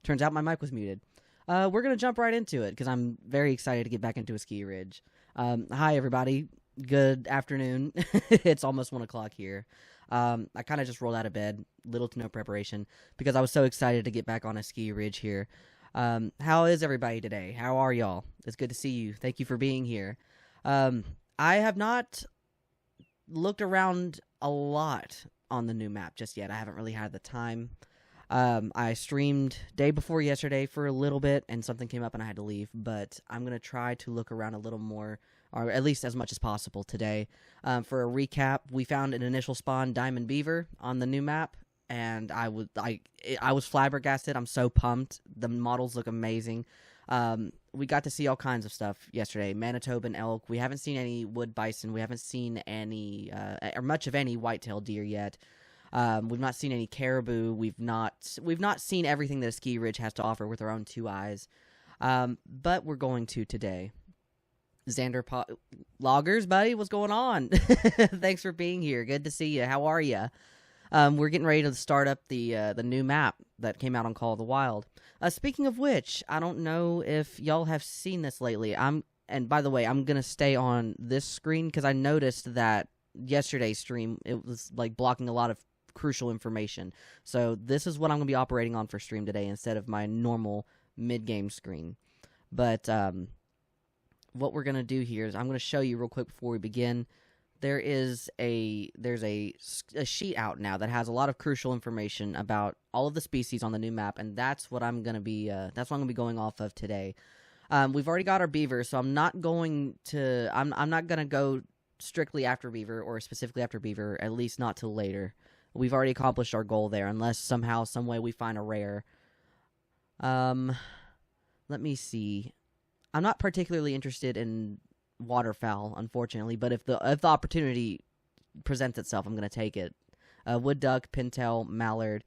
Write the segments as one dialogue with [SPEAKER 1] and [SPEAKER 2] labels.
[SPEAKER 1] Turns out my mic was muted. We're going to jump right into it because I'm very excited to get back into a ski ridge. Hi, everybody. Good afternoon. It's almost 1 o'clock here. I kind of just rolled out of bed, little to no preparation, because I was so excited to get back on a ski ridge here. How is everybody today? How are y'all? It's good to see you. Thank you for being here. I have not looked around a lot on the new map just yet. I haven't really had the time. I streamed day before yesterday for a little bit, and something came up and I had to leave, but I'm going to try to look around a little more, or at least as much as possible today. For a recap, we found an initial spawn Diamond Beaver on the new map, and I was flabbergasted. I'm so pumped. The models look amazing. We got to see all kinds of stuff yesterday. Manitoban elk. We haven't seen any wood bison. We haven't seen any, or much of any whitetail deer yet. We've not seen any caribou. We've not seen everything that a ski ridge has to offer with our own two eyes. But we're going to today. Xander Loggers, buddy, what's going on? Thanks for being here. Good to see you. How are you? We're getting ready to start up the new map that came out on Call of the Wild. Speaking of which, I don't know if y'all have seen this lately. And by the way, I'm gonna stay on this screen because I noticed that yesterday's stream, it was like blocking a lot of crucial information. So this is what I'm gonna be operating on for stream today instead of my normal mid-game screen. But what we're gonna do here is I'm gonna show you real quick before we begin. There's a sheet out now that has a lot of crucial information about all of the species on the new map, and that's what I'm gonna be going off of today. We've already got our beaver, so I'm not gonna go strictly after beaver or specifically after beaver, at least not till later. We've already accomplished our goal there, unless somehow, some way we find a rare. Let me see. I'm not particularly interested in waterfowl, unfortunately, but if the opportunity presents itself, I'm gonna take it. Wood duck, pintail, mallard.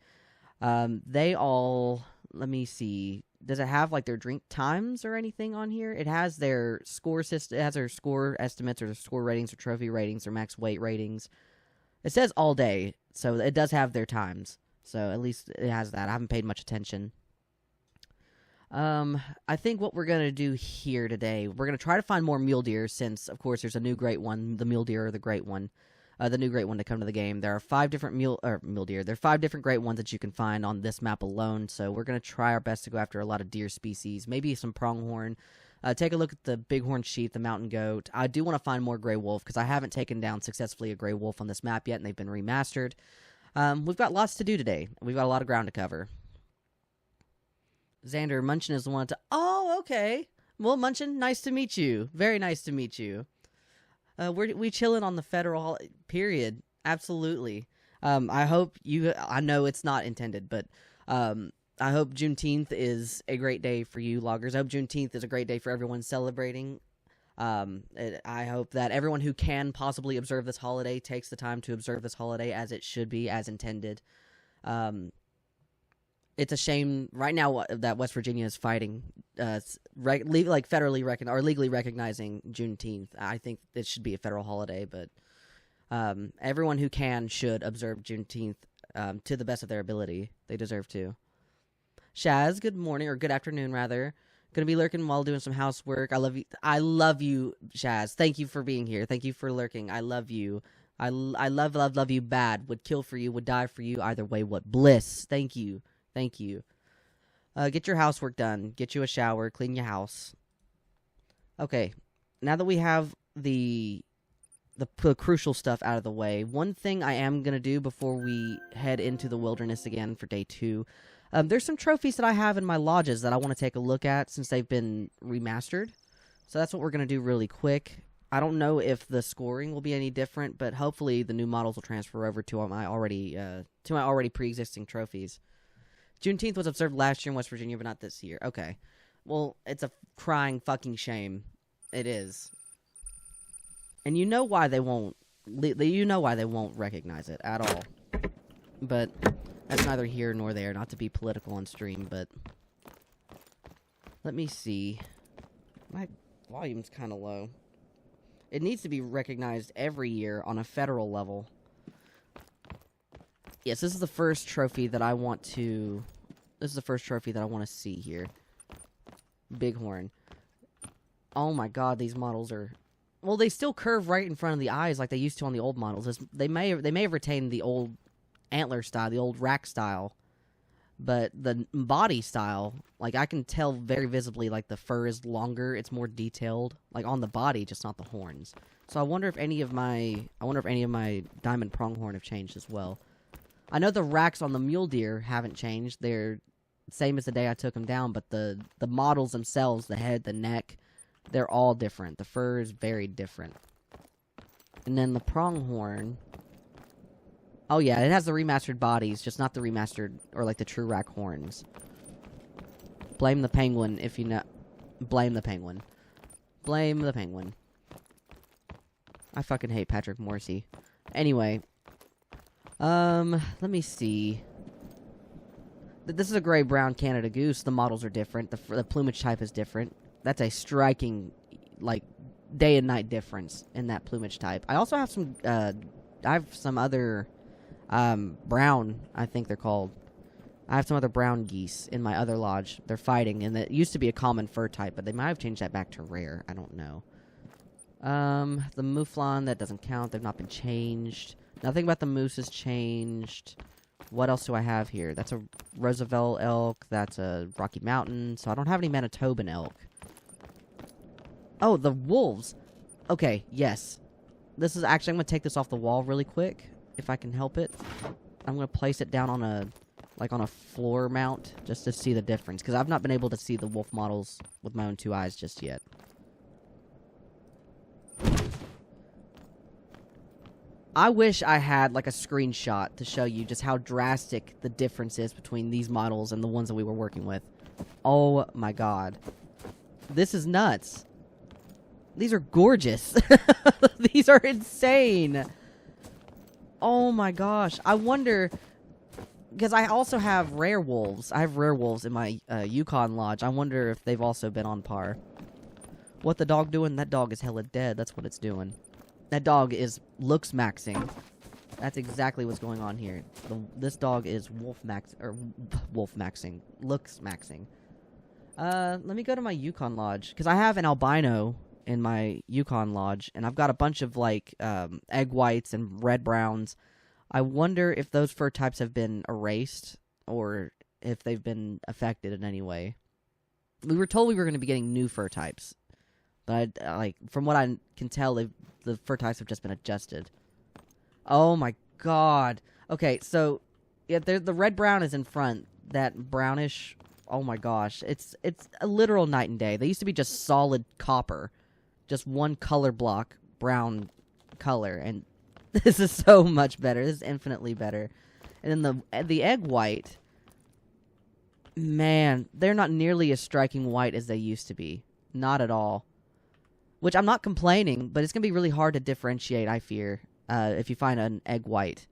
[SPEAKER 1] They all. Let me see. Does it have like their drink times or anything on here? It has their score system. It has their score estimates or their score ratings or trophy ratings or max weight ratings. It says all day, so it does have their times. So at least it has that. I haven't paid much attention. I think what we're going to do here today, we're going to try to find more mule deer since, of course, there's a new great one, the mule deer or the great one, the new great one to come to the game. There are 5 different mule deer. There are 5 different great ones that you can find on this map alone, so we're going to try our best to go after a lot of deer species, maybe some pronghorn. Take a look at the bighorn sheep, the mountain goat. I do want to find more gray wolf because I haven't taken down successfully a gray wolf on this map yet, and they've been remastered. We've got lots to do today. We've got a lot of ground to cover. Xander, Munchin is the one to... Oh, okay. Well, Munchin, nice to meet you. Very nice to meet you. We chilling on the federal period. Absolutely. I hope you... I know it's not intended, but I hope Juneteenth is a great day for you, loggers. I hope Juneteenth is a great day for everyone celebrating. I hope that everyone who can possibly observe this holiday takes the time to observe this holiday as it should be, as intended. It's a shame right now that West Virginia is fighting, federally legally recognizing Juneteenth. I think it should be a federal holiday, but everyone who can should observe Juneteenth to the best of their ability. They deserve to. Shaz, good morning or good afternoon, rather. Gonna be lurking while doing some housework. I love you, Shaz. Thank you for being here. Thank you for lurking. I love you. I love you bad. Would kill for you. Would die for you. Either way, what bliss. Thank you. Thank you. Get your housework done. Get you a shower. Clean your house. Okay. Now that we have the crucial stuff out of the way, one thing I am going to do before we head into the wilderness again for day 2, there's some trophies that I have in my lodges that I want to take a look at since they've been remastered. So that's what we're going to do really quick. I don't know if the scoring will be any different, but hopefully the new models will transfer over to my already pre-existing trophies. Juneteenth was observed last year in West Virginia, but not this year. Okay. Well, it's a crying fucking shame. It is. And you know why they won't recognize it at all. But that's neither here nor there, not to be political on stream, but let me see. My volume's kind of low. It needs to be recognized every year on a federal level. Yes, this is the first trophy that I want to This is the first trophy that I want to see here. Bighorn. Oh my god, these models are... Well, they still curve right in front of the eyes like they used to on the old models. They may have retained the old antler style, the old rack style. But the body style, like, I can tell very visibly, like, the fur is longer. It's more detailed, like, on the body, just not the horns. So I wonder if any of my diamond pronghorn have changed as well. I know the racks on the mule deer haven't changed. They're same as the day I took them down, but the models themselves, the head, the neck, they're all different. The fur is very different. And then the pronghorn... Oh yeah, it has the remastered bodies, just not the remastered, or like the TruRac horns. Blame the penguin if you know... Blame the penguin. Blame the penguin. I fucking hate Patrick Morrissey. Anyway. Let me see. This is a gray-brown Canada goose. The models are different. The plumage type is different. That's a striking, like, day and night difference in that plumage type. I also have some, I have some other... brown, I think they're called. I have some other brown geese in my other lodge. They're fighting, and it used to be a common fur type, but they might have changed that back to rare. I don't know. The mouflon, that doesn't count. They've not been changed. Nothing about the moose has changed. What else do I have here? That's a Roosevelt elk. That's a Rocky Mountain. So I don't have any Manitoban elk. Oh, the wolves. Okay, yes. This is actually... I'm going to take this off the wall really quick. If I can help it. I'm going to place it down on a, like, on a floor mount, just to see the difference, because I've not been able to see the wolf models with my own two eyes just yet. I wish I had, like, a screenshot to show you just how drastic the difference is between these models and the ones that we were working with. Oh my god. This is nuts. These are gorgeous. These are insane. Oh my gosh. I wonder... Because I also have rare wolves. I have rare wolves in my Yukon lodge. I wonder if they've also been on par. What the dog doing? That dog is hella dead. That's what it's doing. That dog is looks maxing. That's exactly what's going on here. This dog is wolf maxing. Looks maxing. Let me go to my Yukon lodge. Because I have an albino in my Yukon lodge. And I've got a bunch of, like, egg whites and red browns. I wonder if those fur types have been erased, or if they've been affected in any way. We were told we were going to be getting new fur types, but like from what I can tell, the fur types have just been adjusted. Oh my god! Okay, so yeah, the red brown is in front. That brownish. Oh my gosh, it's a literal night and day. They used to be just solid copper, just one color block, brown color, and this is so much better. This is infinitely better. And then the egg white, man, they're not nearly as striking white as they used to be. Not at all. Which I'm not complaining, but it's going to be really hard to differentiate, I fear, if you find an egg white.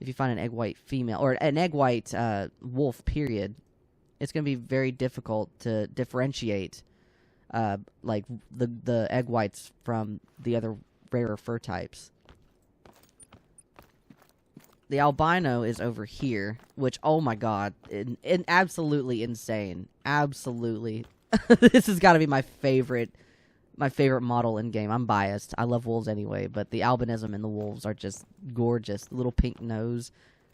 [SPEAKER 1] If you find an egg white female, or an egg white wolf, period, it's going to be very difficult to differentiate like the egg whites from the other rarer fur types. The albino is over here, which, oh my god, absolutely insane. Absolutely. This has got to be my favorite model in game. I'm biased. I love wolves anyway, but the albinism in the wolves are just gorgeous. The little pink nose.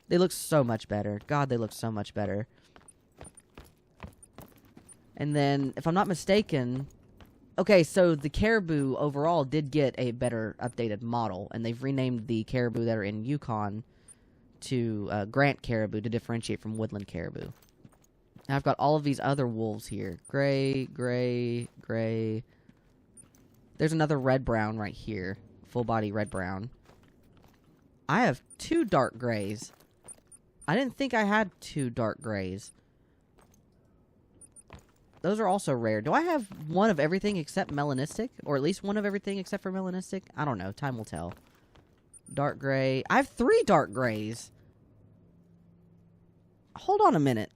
[SPEAKER 1] They look so much better. God, they look so much better. And then, if I'm not mistaken... Okay, so the caribou overall did get a better updated model, and they've renamed the caribou that are in Yukon to Grant caribou to differentiate from woodland caribou. And I've got all of these other wolves here. Gray, gray, gray. There's another red-brown right here. Full-body red-brown. I have 2 dark grays. I didn't think I had 2 dark grays. Those are also rare. Do I have one of everything except melanistic? Or at least one of everything except for melanistic? I don't know. Time will tell. Dark gray. I have 3 dark grays. Hold on a minute.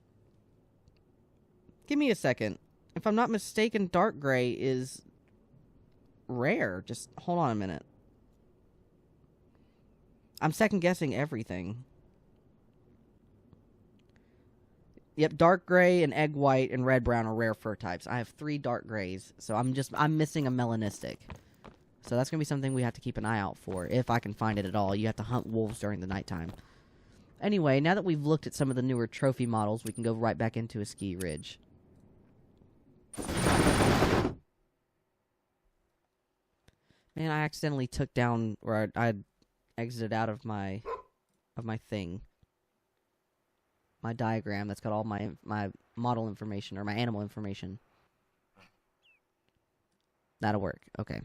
[SPEAKER 1] Give me a second. If I'm not mistaken, dark gray is rare. Just hold on a minute. I'm second guessing everything. Yep, dark gray and egg white and red brown are rare fur types. I have 3 dark grays, so I'm missing a melanistic. So that's gonna be something we have to keep an eye out for, if I can find it at all. You have to hunt wolves during the nighttime. Anyway, now that we've looked at some of the newer trophy models, we can go right back into a ski ridge. Man, I accidentally took down, or I exited out of my thing. My diagram that's got all my model information, or my animal information. That'll work. Okay.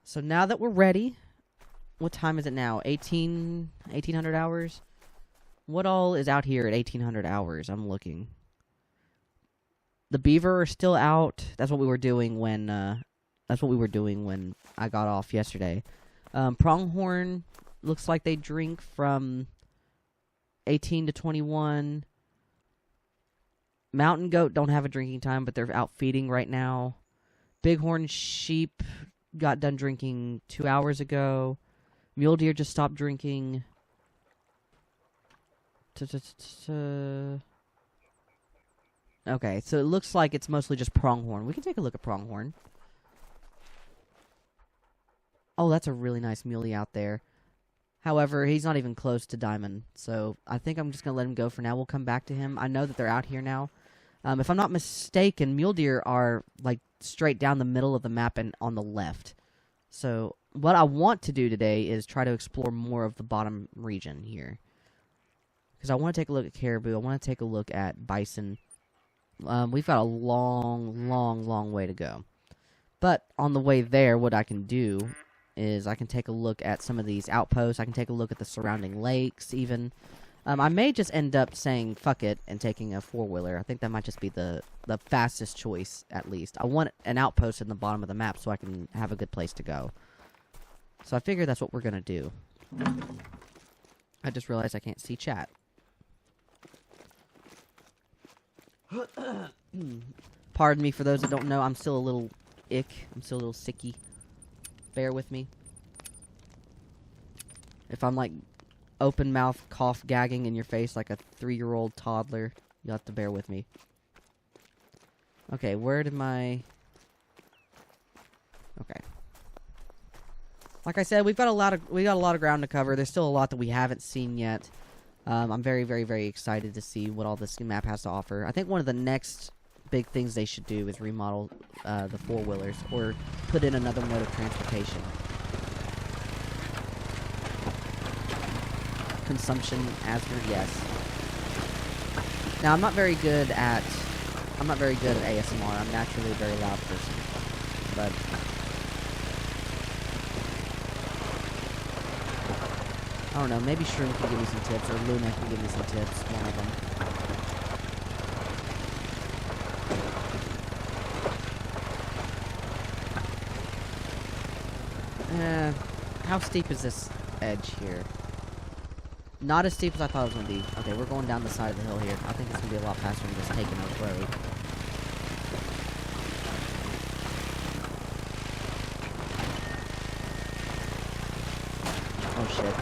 [SPEAKER 1] So now that we're ready, what time is it now? 1800 hours? What all is out here at 1800 hours? I'm looking. The beaver are still out. That's what we were doing when I got off yesterday. Pronghorn looks like they drink from 18 to 21. Mountain goat don't have a drinking time, but they're out feeding right now. Bighorn sheep got done drinking 2 hours ago. Mule deer just stopped drinking. Okay, so it looks like it's mostly just pronghorn. We can take a look at pronghorn. Oh, that's a really nice muley out there. However, he's not even close to diamond, so I think I'm just going to let him go for now. We'll come back to him. I know that they're out here now. If I'm not mistaken, mule deer are, like, straight down the middle of the map and on the left. So what I want to do today is try to explore more of the bottom region here. Because I want to take a look at caribou. I want to take a look at bison. We've got a long way to go. But on the way there, what I can do is I can take a look at some of these outposts. I can take a look at the surrounding lakes, even. I may just end up saying fuck it and taking a 4-wheeler. I think that might just be the fastest choice, at least. I want an outpost in the bottom of the map so I can have a good place to go. So I figure that's what we're going to do. I just realized I can't see chat. Pardon me for those that don't know, I'm still a little I'm still a little sicky. Bear with me. If I'm like open mouth cough gagging in your face like a 3-year-old toddler, you'll have to bear with me. Okay, where did my... Okay. Like I said, we got a lot of ground to cover. There's still a lot that we haven't seen yet. I'm very excited to see what all this map has to offer. I think one of the next big things they should do is remodel the 4-wheelers, or put in another mode of transportation. Consumption, Asgard, yes. Now I'm not very good at ASMR. I'm naturally a very loud person, but I don't know. Maybe Shroom can give me some tips, or Luna can give me some tips. One of them. How steep is this edge here? Not as steep as I thought it was going to be. Okay, we're going down the side of the hill here. I think it's going to be a lot faster than just taking a road. Oh, shit.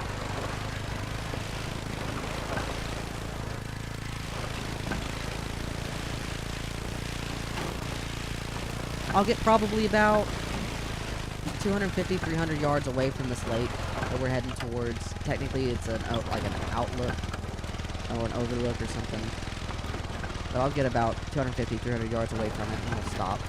[SPEAKER 1] I'll get probably about 250, 300 yards away from this lake that we're heading towards. Technically, it's like an outlook or an overlook or something. But I'll get about 250, 300 yards away from it, and we'll stop.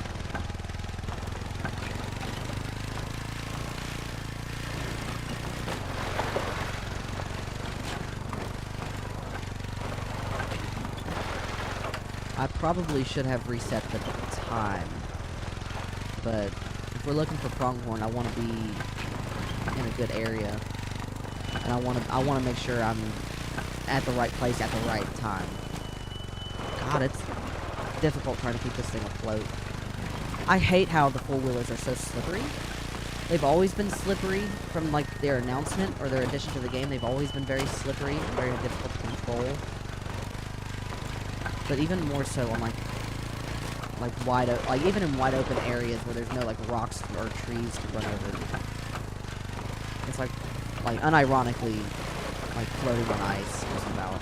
[SPEAKER 1] I probably should have reset the time, but if we're looking for pronghorn, I want to be in a good area, and I want to make sure I'm at the right place at the right time. God, it's difficult trying to keep this thing afloat. I hate how the 4-wheelers are so slippery. They've always been slippery from like their announcement or their addition to the game. They've always been very slippery and very difficult to control. But even more so on like even in wide open areas where there's no like rocks or trees to run over. It's like unironically like floating on ice just about.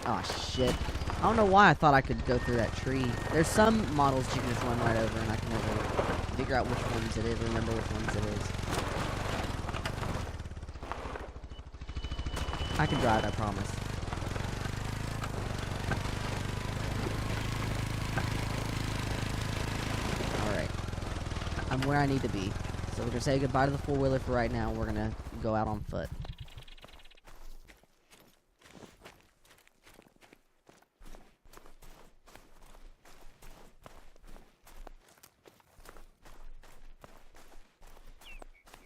[SPEAKER 1] Oh shit. I don't know why I thought I could go through that tree. There's some models you can just run right over and I can never figure out which ones it is, remember which ones it is. I can drive, I promise. Alright. I'm where I need to be. So we're gonna say goodbye to the four-wheeler for right now. We're gonna go out on foot.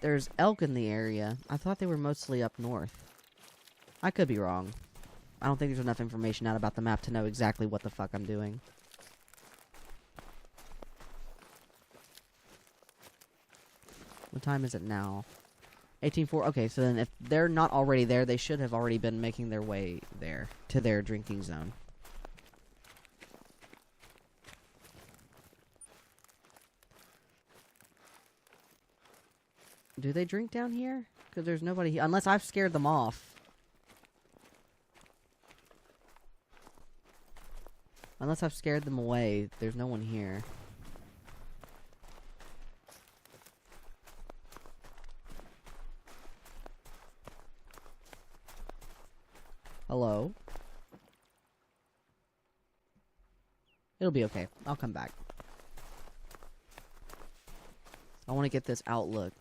[SPEAKER 1] There's elk in the area. I thought they were mostly up north. I could be wrong. I don't think there's enough information out about the map to know exactly what the fuck I'm doing. What time is it now? 18:04. Okay, so then if they're not already there, they should have already been making their way there to their drinking zone. Do they drink down here? Because there's nobody here. Unless I've scared them off. Unless I've scared them away, there's no one here. Hello? It'll be okay. I'll come back. I want to get this outlook.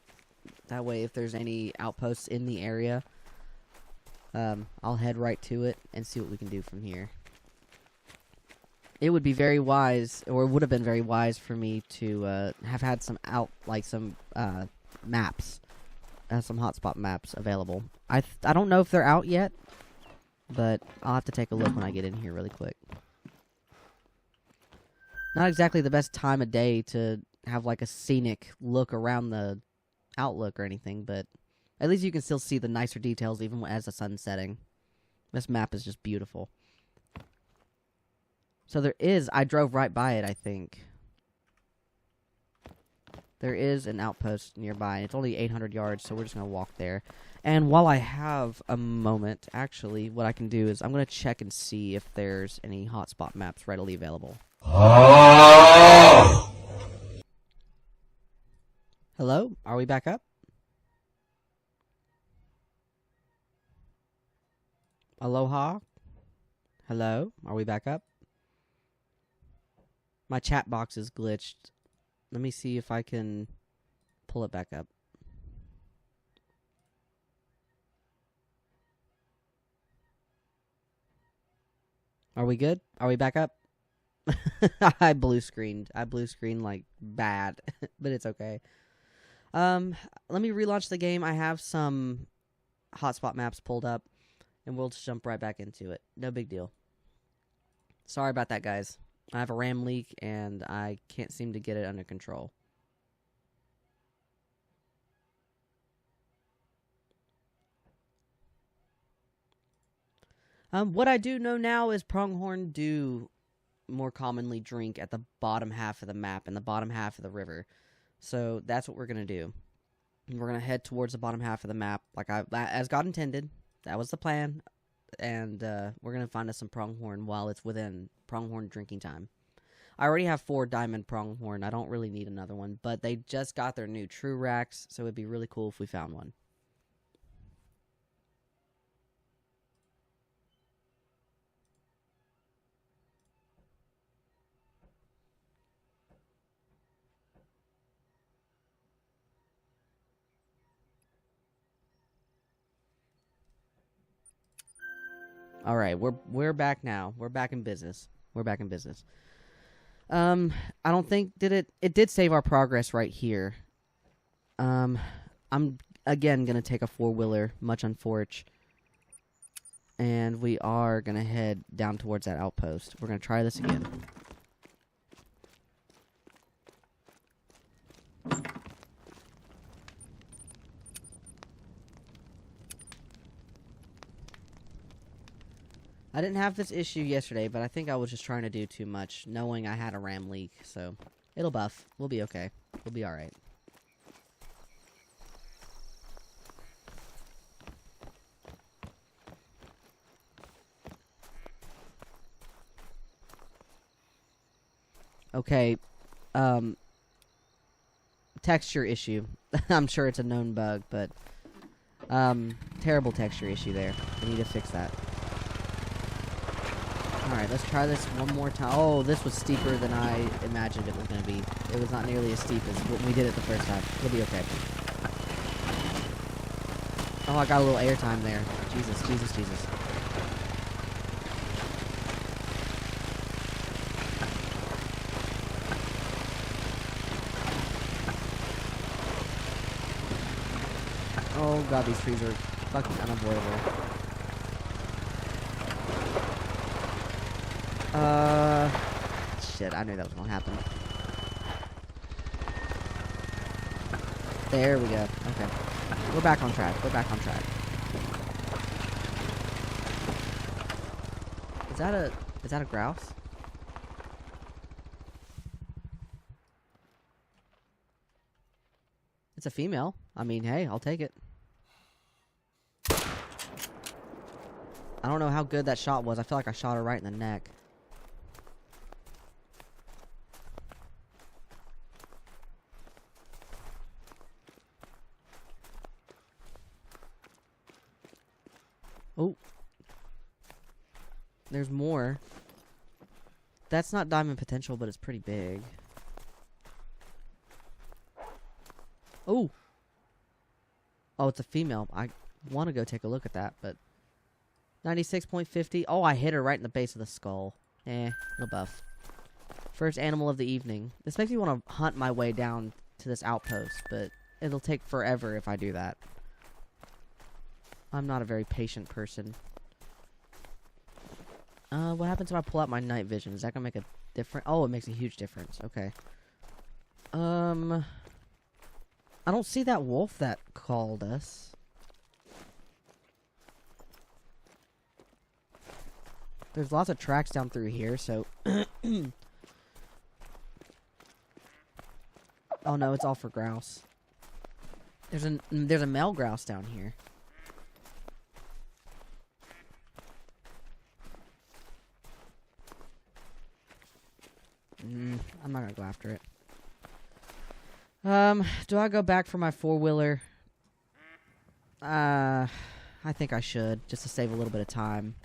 [SPEAKER 1] That way, if there's any outposts in the area, I'll head right to it and see what we can do from here. It would be very wise, or would have been very wise for me to have had some maps, some hotspot maps available. I don't know if they're out yet, but I'll have to take a look when I get in here really quick. Not exactly the best time of day to have like a scenic look around the outlook or anything, but at least you can still see the nicer details even as the sun's setting. This map is just beautiful. So there is, I drove right by it, I think. There is an outpost nearby, and it's only 800 yards, so we're just going to walk there. And while I have a moment, actually, what I can do is I'm going to check and see if there's any hotspot maps readily available. Hello? Are we back up? Aloha? Hello? Are we back up? My chat box is glitched. Let me see if I can pull it back up. Are we good? Are we back up? I blue screened. I blue screened like bad, but it's okay. Let me relaunch the game. I have some hotspot maps pulled up, and we'll just jump right back into it. No big deal. Sorry about that, guys. I have a RAM leak, and I can't seem to get it under control. What I do know now is pronghorn do more commonly drink at the bottom half of the map and the bottom half of the river. So that's what we're going to do. We're going to head towards the bottom half of the map, as God intended. That was the plan. And we're going to find us some pronghorn while it's within pronghorn drinking time. I already have 4 diamond pronghorn. I don't really need another one. But they just got their new TruRacs, so it'd be really cool if we found one. All right, we're back now. We're back in business. We're back in business. I don't think it did save our progress right here. I'm again gonna take a 4-wheeler, much unfortunate, and we are gonna head down towards that outpost. We're gonna try this again. I didn't have this issue yesterday, but I think I was just trying to do too much, knowing I had a RAM leak, so it'll buff. We'll be okay. We'll be alright. Okay, texture issue. I'm sure it's a known bug, but terrible texture issue there. I need to fix that. Alright, let's try this one more time. Oh, this was steeper than I imagined it was going to be. It was not nearly as steep as when we did it the first time. It'll be okay. Oh, I got a little airtime there. Jesus, Jesus, Jesus. Oh god, these trees are fucking unavoidable. Shit, I knew that was gonna happen. There we go. Okay. We're back on track. We're back on track. Is that a grouse? It's a female. I mean, hey, I'll take it. I don't know how good that shot was. I feel like I shot her right in the neck. Oh. There's more. That's not diamond potential, but it's pretty big. Oh. Oh, it's a female. I want to go take a look at that, but 96.50. Oh, I hit her right in the base of the skull. No buff. First animal of the evening. This makes me want to hunt my way down to this outpost, but it'll take forever if I do that. I'm not a very patient person. What happens if I pull out my night vision? Is that gonna make a difference? Oh, it makes a huge difference. Okay. I don't see that wolf that called us. There's lots of tracks down through here, so... Oh no, it's all for grouse. There's a male grouse down here. I'm not gonna go after it. Do I go back for my four-wheeler? I think I should, just to save a little bit of time.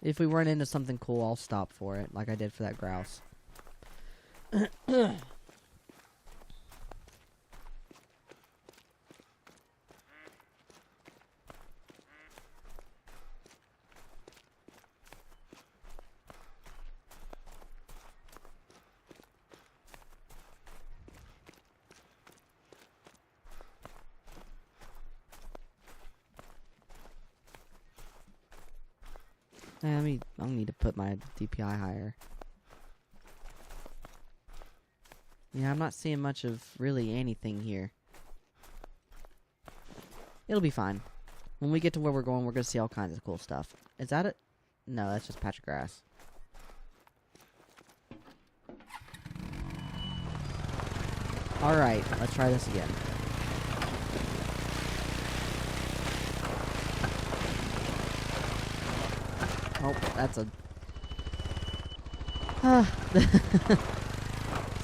[SPEAKER 1] If we run into something cool, I'll stop for it, like I did for that grouse. I'll need to put my DPI higher. Yeah, I'm not seeing much of really anything here. It'll be fine. When we get to where we're going, we're going to see all kinds of cool stuff. Is that it? No, that's just a patch of grass. Alright, let's try this again. Oh, that's a...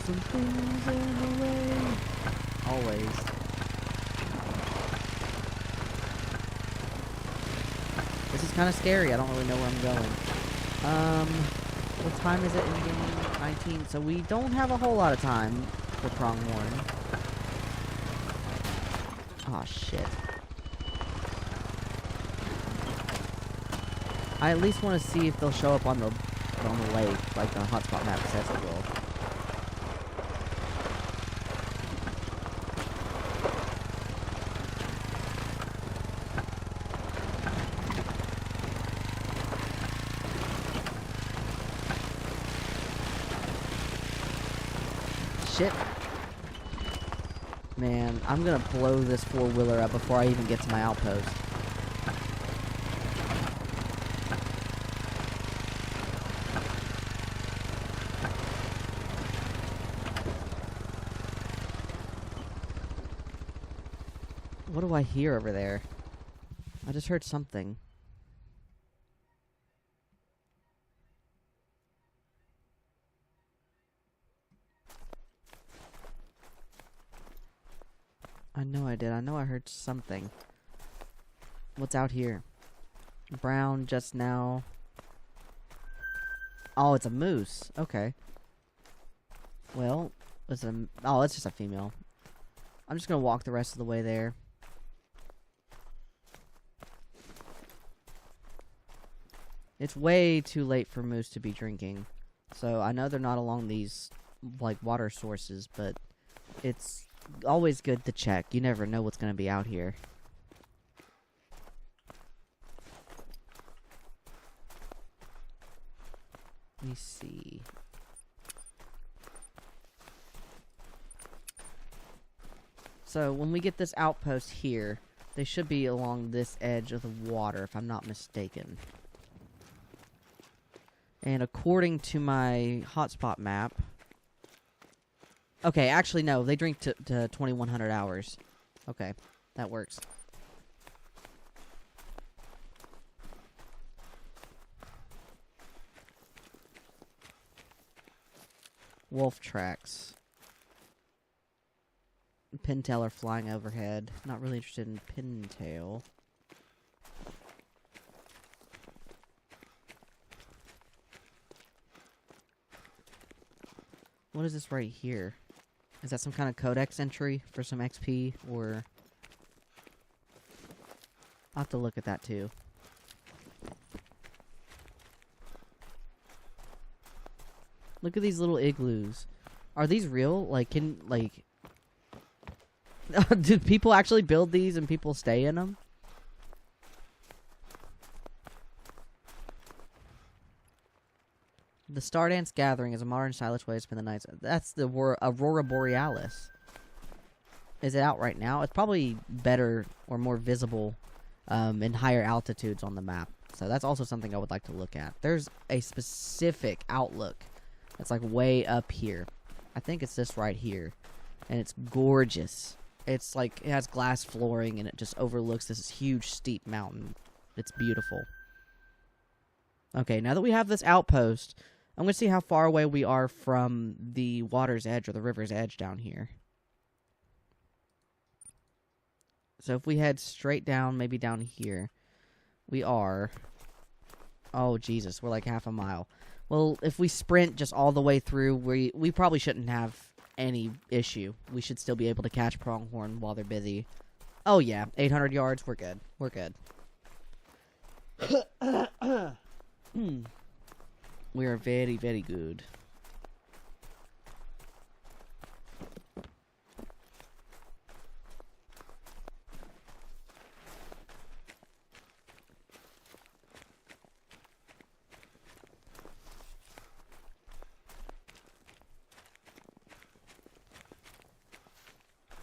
[SPEAKER 1] Something's in the way. Always. This is kind of scary. I don't really know where I'm going. What time is it in game? 19. So we don't have a whole lot of time for Pronghorn. Aw, shit. I at least want to see if they'll show up on the lake, like the hotspot map says it will. Shit. Man, I'm gonna blow this four-wheeler up before I even get to my outpost. What do I hear over there? I just heard something. I know I did. I know I heard something. What's out here? Brown just now. Oh, it's a moose. Okay. Well, it's just a female. I'm just gonna walk the rest of the way there. It's way too late for moose to be drinking. So I know they're not along these, like, water sources, but it's always good to check. You never know what's gonna be out here. Let me see. So when we get this outpost here, they should be along this edge of the water, if I'm not mistaken. And according to my hotspot map... Okay, actually, no. They drink to 2100 hours. Okay, that works. Wolf tracks. Pintail are flying overhead. Not really interested in pintail. What is this right here? Is that some kind of codex entry for some XP, or... I'll have to look at that, too. Look at these little igloos. Are these real? Like, do people actually build these and people stay in them? The Stardance Gathering is a modern, stylish way to spend the nights. That's the Aurora Borealis. Is it out right now? It's probably better or more visible in higher altitudes on the map. So that's also something I would like to look at. There's a specific outlook that's like way up here. I think it's this right here. And it's gorgeous. It's like, it has glass flooring and it just overlooks this huge steep mountain. It's beautiful. Okay, now that we have this outpost, I'm going to see how far away we are from the water's edge or the river's edge down here. So if we head straight down, maybe down here, we are... Oh, Jesus, we're like half a mile. Well, if we sprint just all the way through, we probably shouldn't have any issue. We should still be able to catch pronghorn while they're busy. Oh, yeah, 800 yards, we're good. We're good. We are very, very good.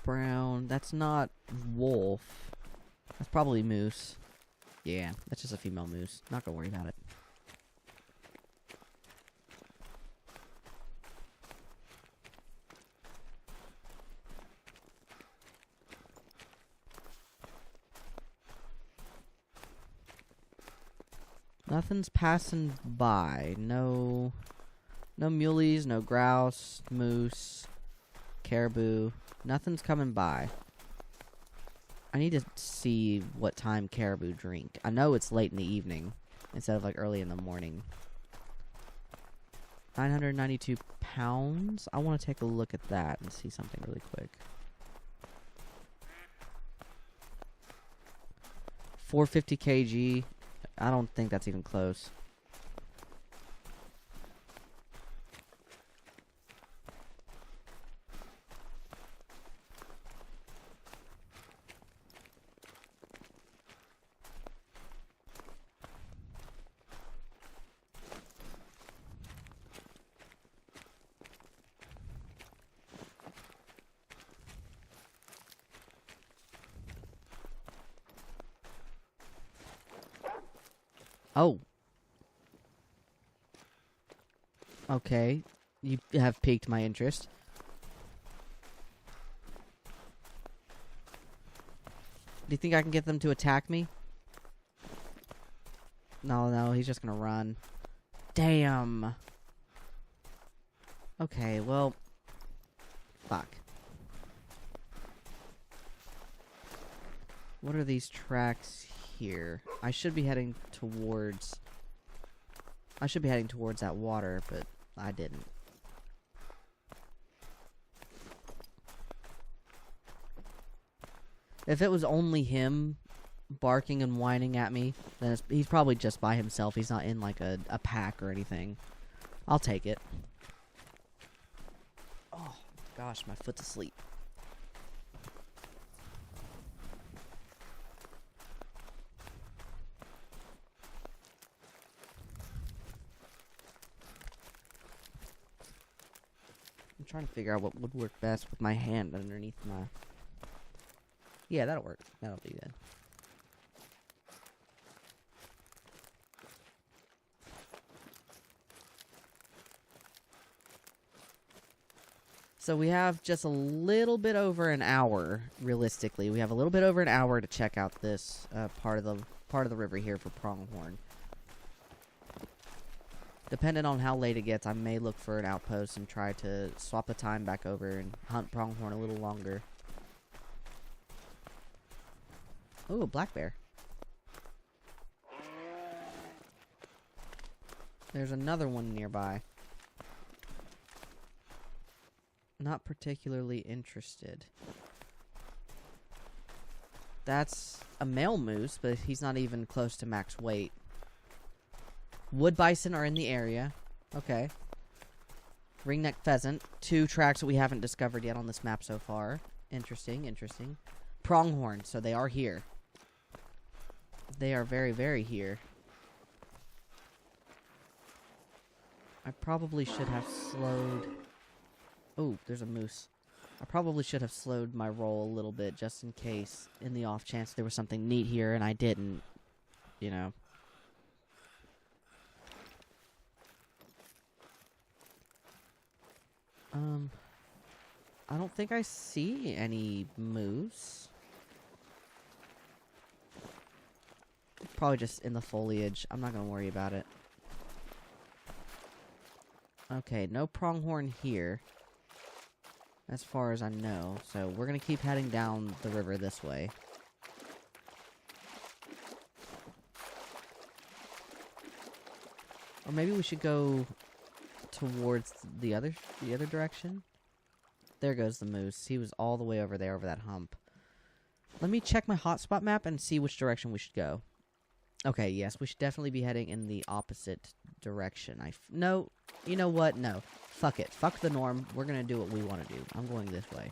[SPEAKER 1] Brown. That's not wolf. That's probably moose. Yeah, that's just a female moose. Not gonna worry about it. Nothing's passing by. No muleys, no grouse, moose, caribou. Nothing's coming by. I need to see what time caribou drink. I know it's late in the evening instead of like early in the morning. 992 pounds? I want to take a look at that and see something really quick. 450 kg. I don't think that's even close. Oh. Okay. You have piqued my interest. Do you think I can get them to attack me? No, he's just gonna run. Damn. Okay, well... Fuck. What are these tracks here? I should be heading towards that water, but I didn't. If it was only him barking and whining at me, then he's probably just by himself. He's not in like a pack or anything. I'll take it. Oh, gosh, my foot's asleep. I'm trying to figure out what would work best with my hand underneath my... Yeah, that'll work. That'll be good. So we have just a little bit over an hour, realistically. We have a little bit over an hour to check out this part of the river here for Pronghorn. Depending on how late it gets, I may look for an outpost and try to swap the time back over and hunt Pronghorn a little longer. Ooh, a black bear. There's another one nearby. Not particularly interested. That's a male moose, but he's not even close to max weight. Wood bison are in the area. Okay. Ringneck pheasant. 2 tracks that we haven't discovered yet on this map so far. Interesting, interesting. Pronghorn, so they are here. They are very, very here. I probably should have slowed... Oh, there's a moose. I probably should have slowed my roll a little bit just in case, in the off chance there was something neat here and I didn't, you know. I don't think I see any moose. Probably just in the foliage. I'm not gonna worry about it. Okay, no pronghorn here. As far as I know. So we're gonna keep heading down the river this way. Or maybe we should go towards the other direction. There goes the moose. He was all the way over there, over that hump. Let me check my hotspot map and see which direction we should go. Okay, yes, we should definitely be heading in the opposite direction. No, you know what? No. Fuck it. Fuck the norm. We're gonna do what we want to do. I'm going this way.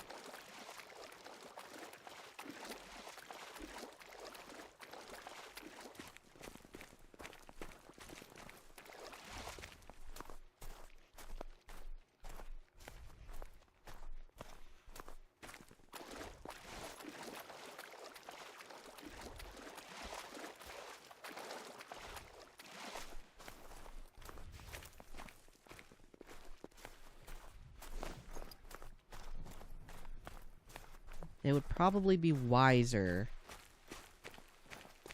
[SPEAKER 1] It would probably be wiser,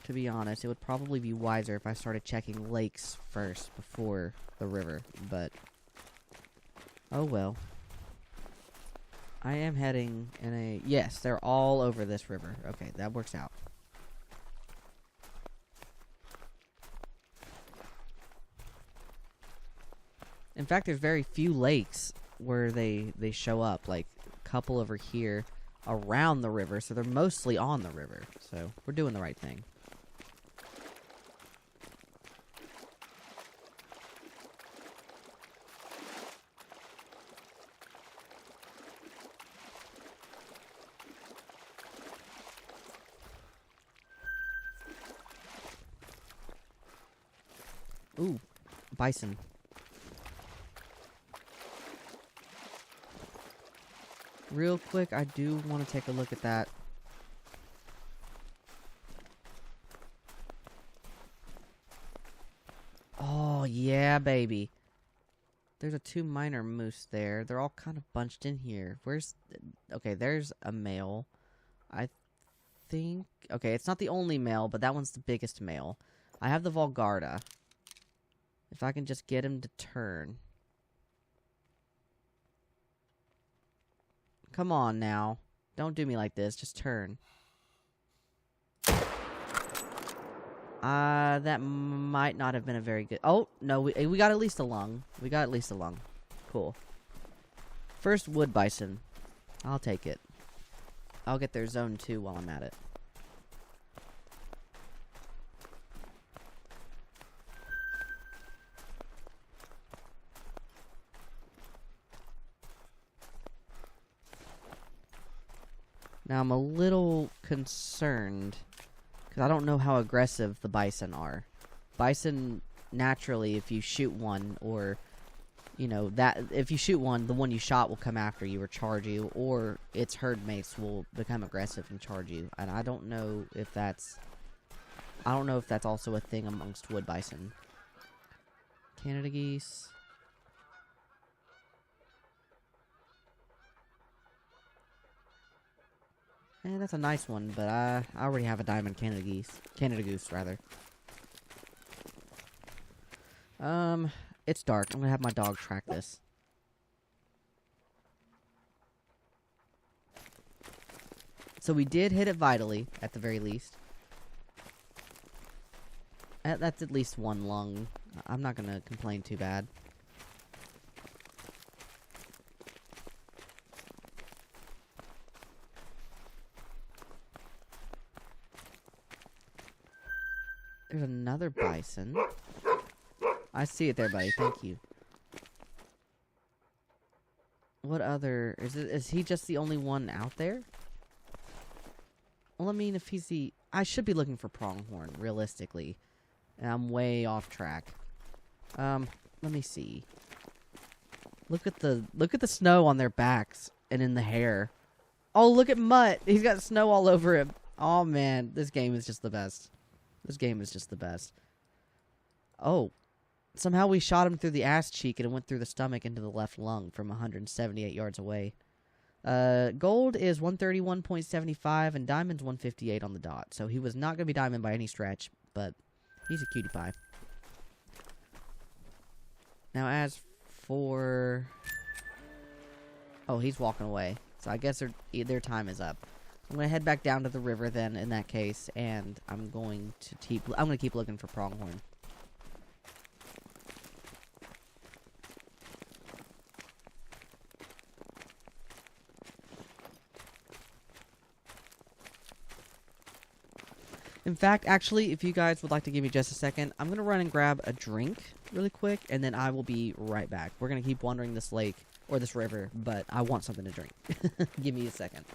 [SPEAKER 1] to be honest, it would probably be wiser if I started checking lakes first before the river, but oh well. I am heading in a... Yes, they're all over this river. Okay, that works out. In fact, there's very few lakes where they show up, like a couple over here around the river, so they're mostly on the river. So we're doing the right thing. Ooh, bison. Real quick, I do want to take a look at that. Yeah, baby. There's a 2 minor moose there. They're all kind of bunched in here. Where's... Okay, there's a male. I think... Okay, it's not the only male, but that one's the biggest male. I have the Volgarda. If I can just get him to turn. Come on now. Don't do me like this. Just turn. That might not have been a very good... Oh, no, we got at least a lung. We got at least a lung. Cool. First wood bison. I'll take it. I'll get their zone 2 while I'm at it. Now, I'm a little concerned, because I don't know how aggressive the bison are. Bison, naturally, if you shoot one, or, you know, if you shoot one, the one you shot will come after you or charge you, or its herd mates will become aggressive and charge you. And I don't know if that's also a thing amongst wood bison. Canada geese. Eh, that's a nice one, but I already have a diamond Canada goose, rather. It's dark. I'm gonna have my dog track this. So we did hit it vitally, at the very least. That's at least 1 lung. I'm not gonna complain too bad. There's another bison. I see it there, buddy. Thank you. What other... Is he just the only one out there? Well, I mean, if he's the... I should be looking for pronghorn, realistically. And I'm way off track. Let me see. Look at the snow on their backs and in the hair. Oh, look at Mutt. He's got snow all over him. Oh, man. This game is just the best. This game is just the best. Oh. Somehow we shot him through the ass cheek and it went through the stomach into the left lung from 178 yards away. Gold is 131.75 and diamond's 158 on the dot. So he was not going to be diamond by any stretch, but he's a cutie pie. Now as for... Oh, he's walking away. So I guess their time is up. I'm gonna head back down to the river then in that case, and I'm gonna keep looking for pronghorn. In fact, actually, if you guys would like to give me just a second, I'm gonna run and grab a drink really quick, and then I will be right back. We're gonna keep wandering this lake or this river, but I want something to drink. Give me a second.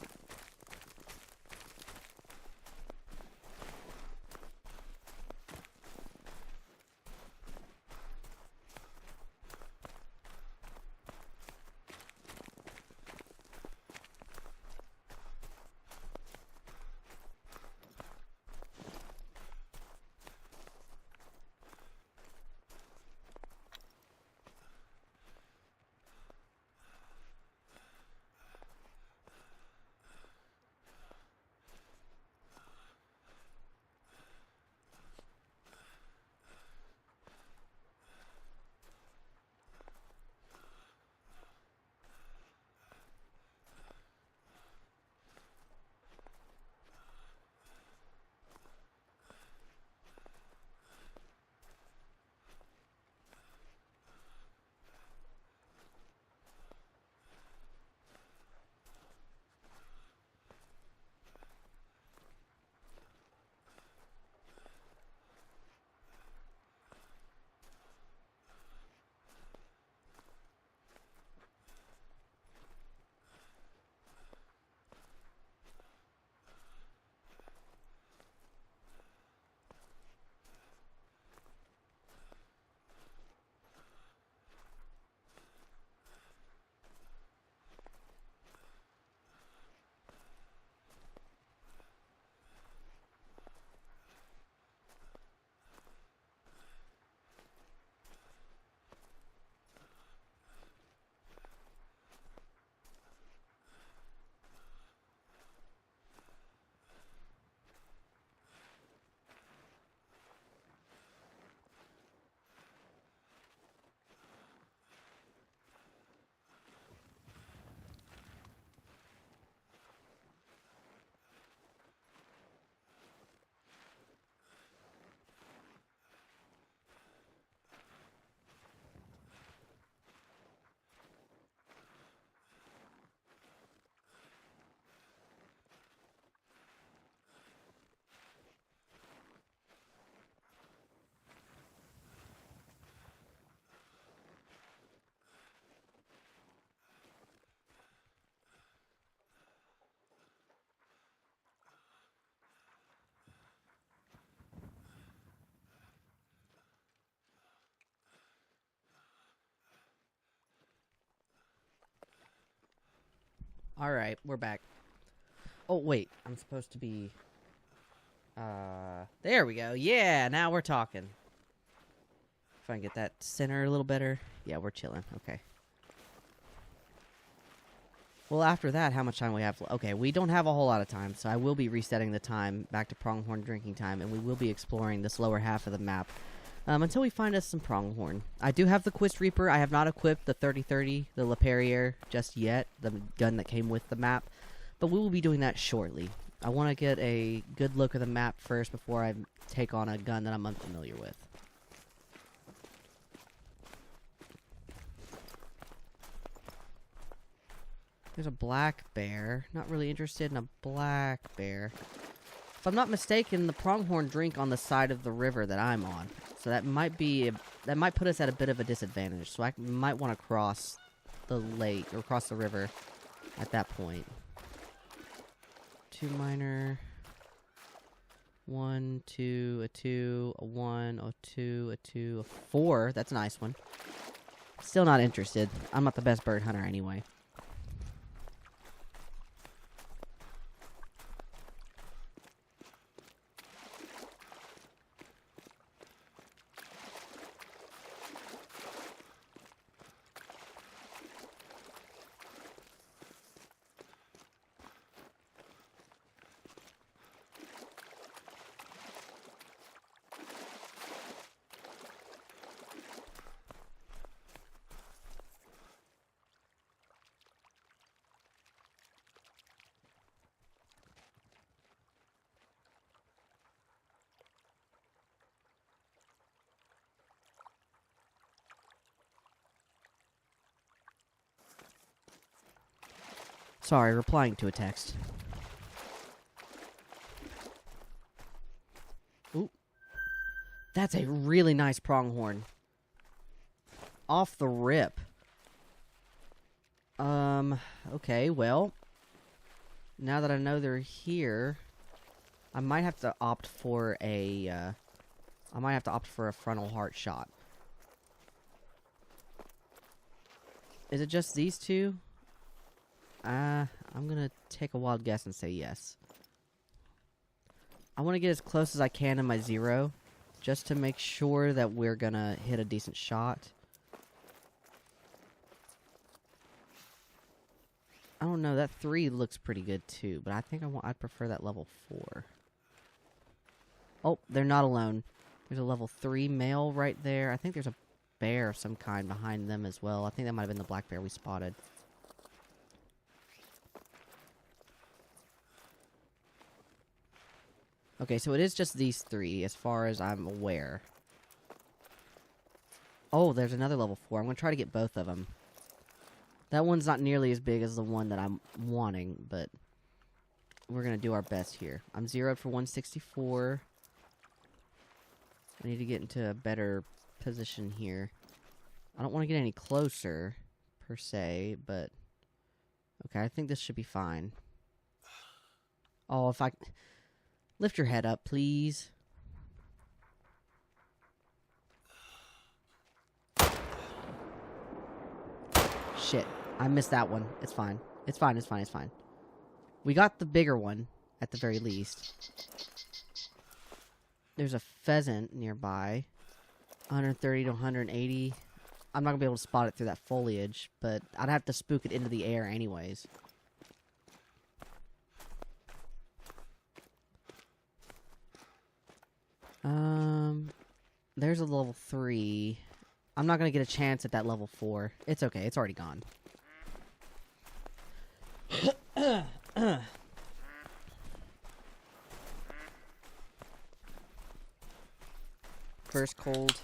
[SPEAKER 1] Alright, we're back. Oh, wait. I'm supposed to be... there we go. Yeah, now we're talking. If I can get that center a little better. Yeah, we're chilling. Okay. Well, after that, how much time we have? Okay, we don't have a whole lot of time, so I will be resetting the time back to pronghorn drinking time, and we will be exploring this lower half of the map until we find us some pronghorn. I do have the Quist Reaper. I have not equipped the 3030, the Le Perrier, just yet, the gun that came with the map, but we will be doing that shortly. I want to get a good look at the map first before I take on a gun that I'm unfamiliar with. There's a black bear. Not really interested in a black bear. If I'm not mistaken, the pronghorn drink on the side of the river that I'm on. So that might put us at a bit of a disadvantage. So I might want to cross the lake, or cross the river at that point. 2 miner. 1, 2, a 2, a 1, a 2, a 2, a 4. That's a nice one. Still not interested. I'm not the best bird hunter anyway. Sorry, replying to a text. Ooh. That's a really nice pronghorn. Off the rip. Okay, well. Now that I know they're here, I might have to opt for a, frontal heart shot. Is it just these two? I'm gonna take a wild guess and say yes. I want to get as close as I can to my 0, just to make sure that we're gonna hit a decent shot. I don't know, that 3 looks pretty good too, but I think I'd prefer that level 4. Oh, they're not alone. There's a level 3 male right there. I think there's a bear of some kind behind them as well. I think that might have been the black bear we spotted. Okay, so it is just these 3, as far as I'm aware. Oh, there's another level 4. I'm going to try to get both of them. That one's not nearly as big as the one that I'm wanting, but we're going to do our best here. I'm 0'd for 164. I need to get into a better position here. I don't want to get any closer, per se, but... Okay, I think this should be fine. Oh, if I... Lift your head up, please. Shit. I missed that one. It's fine. It's fine, it's fine, it's fine. We got the bigger one, at the very least. There's a pheasant nearby. 130 to 180. I'm not going to be able to spot it through that foliage, but I'd have to spook it into the air anyways. There's a level 3. I'm not gonna get a chance at that level 4. It's okay, it's already gone. First cold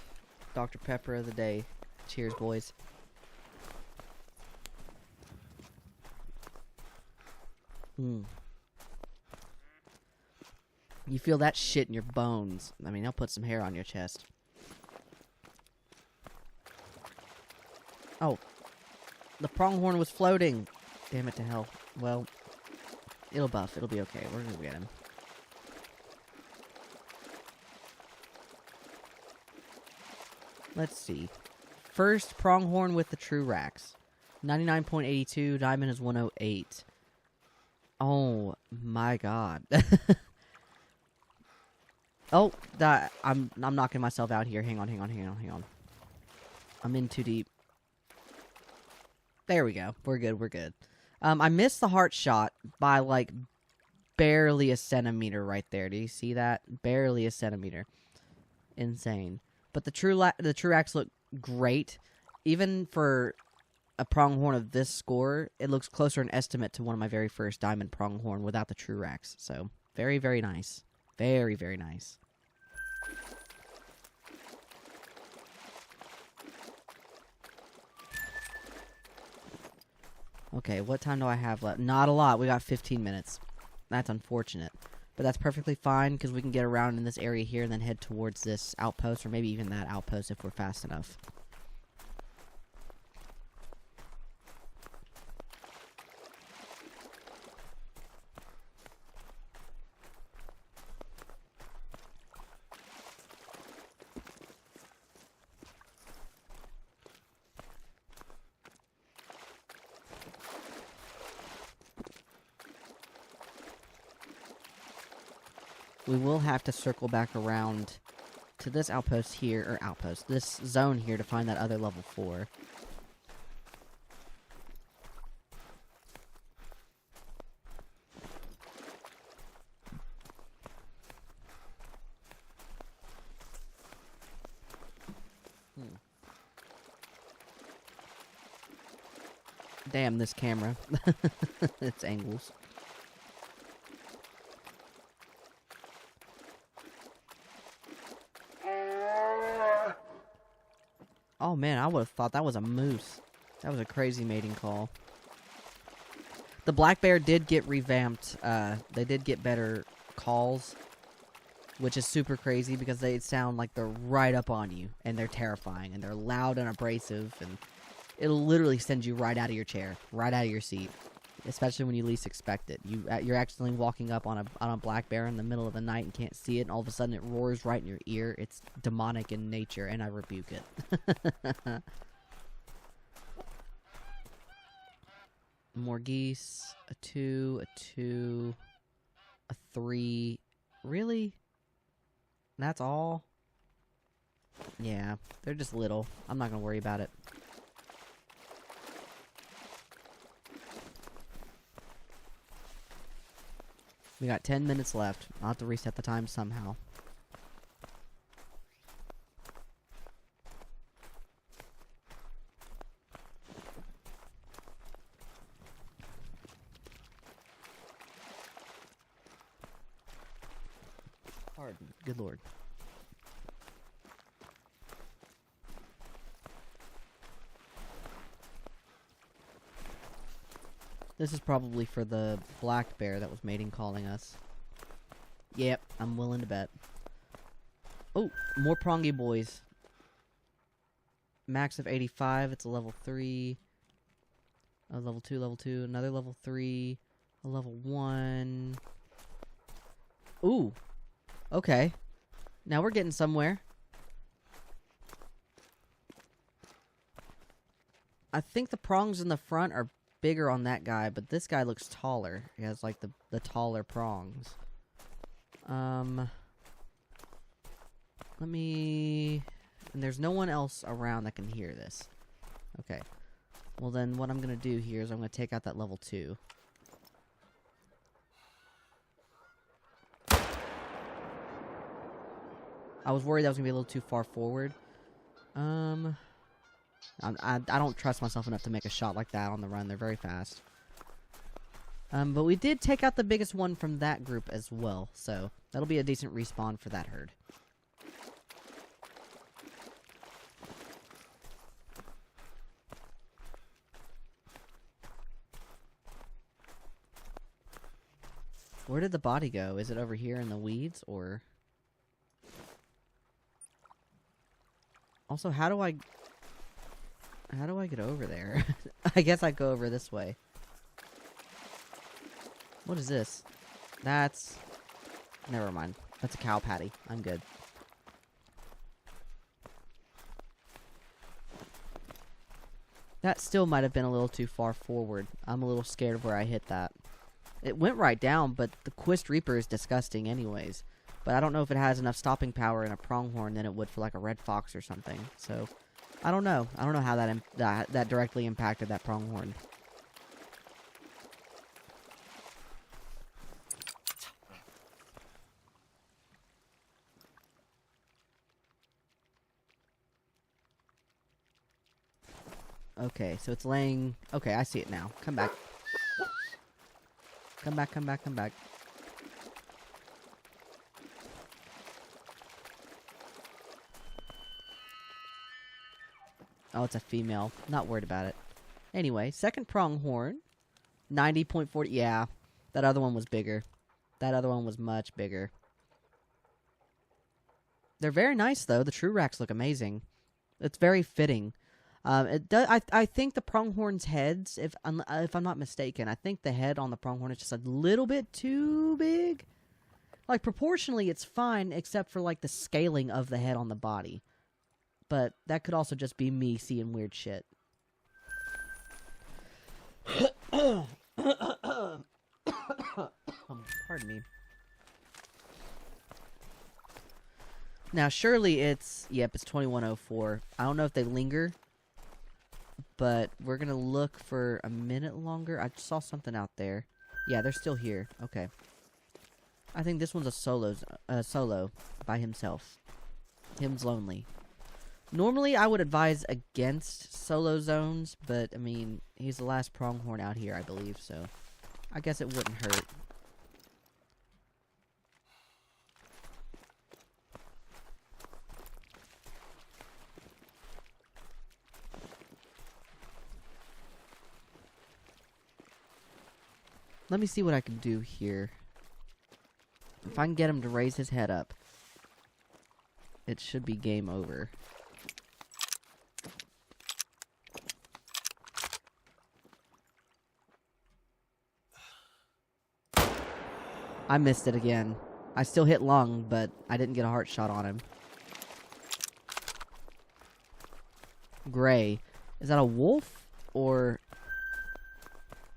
[SPEAKER 1] Dr. Pepper of the day. Cheers, boys. You feel that shit in your bones. I mean, they'll put some hair on your chest. Oh. The pronghorn was floating. Damn it to hell. Well, it'll buff. It'll be okay. We're gonna get him. Let's see. First pronghorn with the TruRacs. 99.82. Diamond is 108. Oh my god. Oh, I'm knocking myself out here. Hang on. I'm in too deep. There we go. We're good. I missed the heart shot by like barely a centimeter right there. Do you see that? Barely a centimeter. Insane. But the TruRacs look great. Even for a pronghorn of this score, it looks closer in estimate to one of my very first diamond pronghorn without the TruRacs. So, very, very nice. Very, very nice. Okay, what time do I have left? Not a lot. We got 15 minutes. That's unfortunate. But that's perfectly fine, because we can get around in this area here and then head towards this outpost, or maybe even that outpost if we're fast enough. We will have to circle back around to this outpost here, or this zone here to find that other level 4. Damn, this camera. Its angles. Oh man, I would have thought that was a moose. That was a crazy mating call. The black bear did get revamped. They did get better calls, which is super crazy because they sound like they're right up on you, and they're terrifying, and they're loud and abrasive, and it'll literally send you right out of your chair, right out of your seat, especially when you least expect it. You're accidentally walking up on a black bear in the middle of the night and can't see it, and all of a sudden it roars right in your ear. It's demonic in nature, and I rebuke it. More geese. A 2, a 2, a 3. Really? That's all? Yeah, they're just little. I'm not gonna worry about it. We got 10 minutes left. I'll have to reset the time somehow. Pardon. Good lord. This is probably for the black bear that was mating calling us. Yep, I'm willing to bet. Oh, more prongy boys. Max of 85, it's a level 3. A level 2, another level 3. A level 1. Ooh. Okay. Now we're getting somewhere. I think the prongs in the front are bigger on that guy, but this guy looks taller. He has like the taller prongs. Let me... And there's no one else around that can hear this. Okay. Well then what I'm gonna do here is I'm gonna take out that level 2. I was worried that was gonna be a little too far forward. I don't trust myself enough to make a shot like that on the run. They're very fast. But we did take out the biggest one from that group as well, so that'll be a decent respawn for that herd. Where did the body go? Is it over here in the weeds, or... Also, how do I get over there? I guess I go over this way. What is this? That's... Never mind. That's a cow patty. I'm good. That still might have been a little too far forward. I'm a little scared of where I hit that. It went right down, but the Quist Reaper is disgusting anyways. But I don't know if it has enough stopping power in a pronghorn than it would for like a red fox or something. So, I don't know. I don't know how that directly impacted that pronghorn. Okay, so it's laying... Okay, I see it now. Come back. Come back, come back, come back. Oh, it's a female. Not worried about it. Anyway, second pronghorn. 90.40. Yeah, that other one was bigger. That other one was much bigger. They're very nice, though. The TruRacs look amazing. It's very fitting. I think the pronghorn's heads, if I'm not mistaken, I think the head on the pronghorn is just a little bit too big. Like, proportionally, it's fine, except for, like, the scaling of the head on the body. But that could also just be me seeing weird shit. Pardon me. Now, surely it's... Yep, it's 2104. I don't know if they linger. But we're going to look for a minute longer. I saw something out there. Yeah, they're still here. Okay. I think this one's a solo by himself. Him's lonely. Normally, I would advise against solo zones, but, I mean, he's the last pronghorn out here, I believe, so I guess it wouldn't hurt. Let me see what I can do here. If I can get him to raise his head up, it should be game over. I missed it again. I still hit lung, but I didn't get a heart shot on him. Gray. Is that a wolf? Or...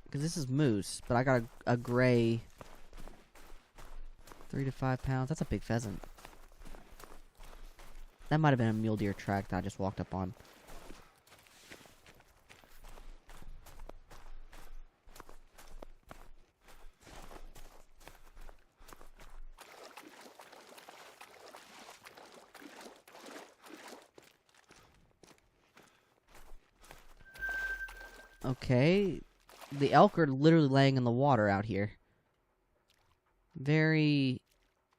[SPEAKER 1] Because this is moose, but I got a gray... 3 to 5 pounds. That's a big pheasant. That might have been a mule deer track that I just walked up on. Okay. The elk are literally laying in the water out here. Very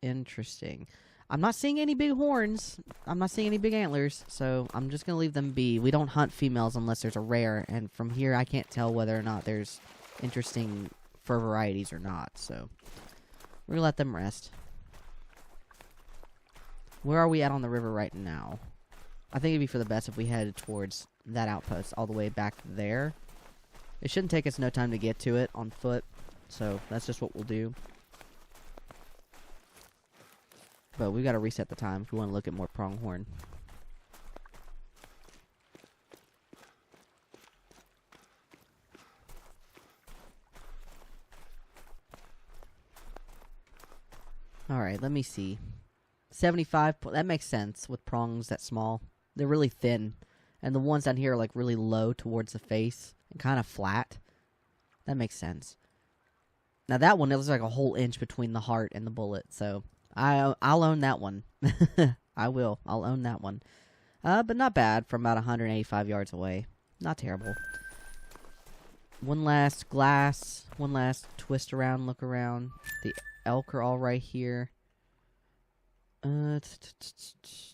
[SPEAKER 1] interesting. I'm not seeing any big horns. I'm not seeing any big antlers, so I'm just going to leave them be. We don't hunt females unless there's a rare, and from here I can't tell whether or not there's interesting fur varieties or not, so we're going to let them rest. Where are we at on the river right now? I think it'd be for the best if we headed towards that outpost all the way back there. It shouldn't take us no time to get to it on foot, so that's just what we'll do. But we gotta reset the time if we want to look at more pronghorn. Alright, let me see. 75, that makes sense with prongs that small. They're really thin. And the ones down here are like really low towards the face and kind of flat. That makes sense. Now that one, it looks like a whole inch between the heart and the bullet, so I'll own that one. I will. I'll own that one. But not bad from about 185 yards away. Not terrible. One last glass. One last twist around, look around. The elk are all right here.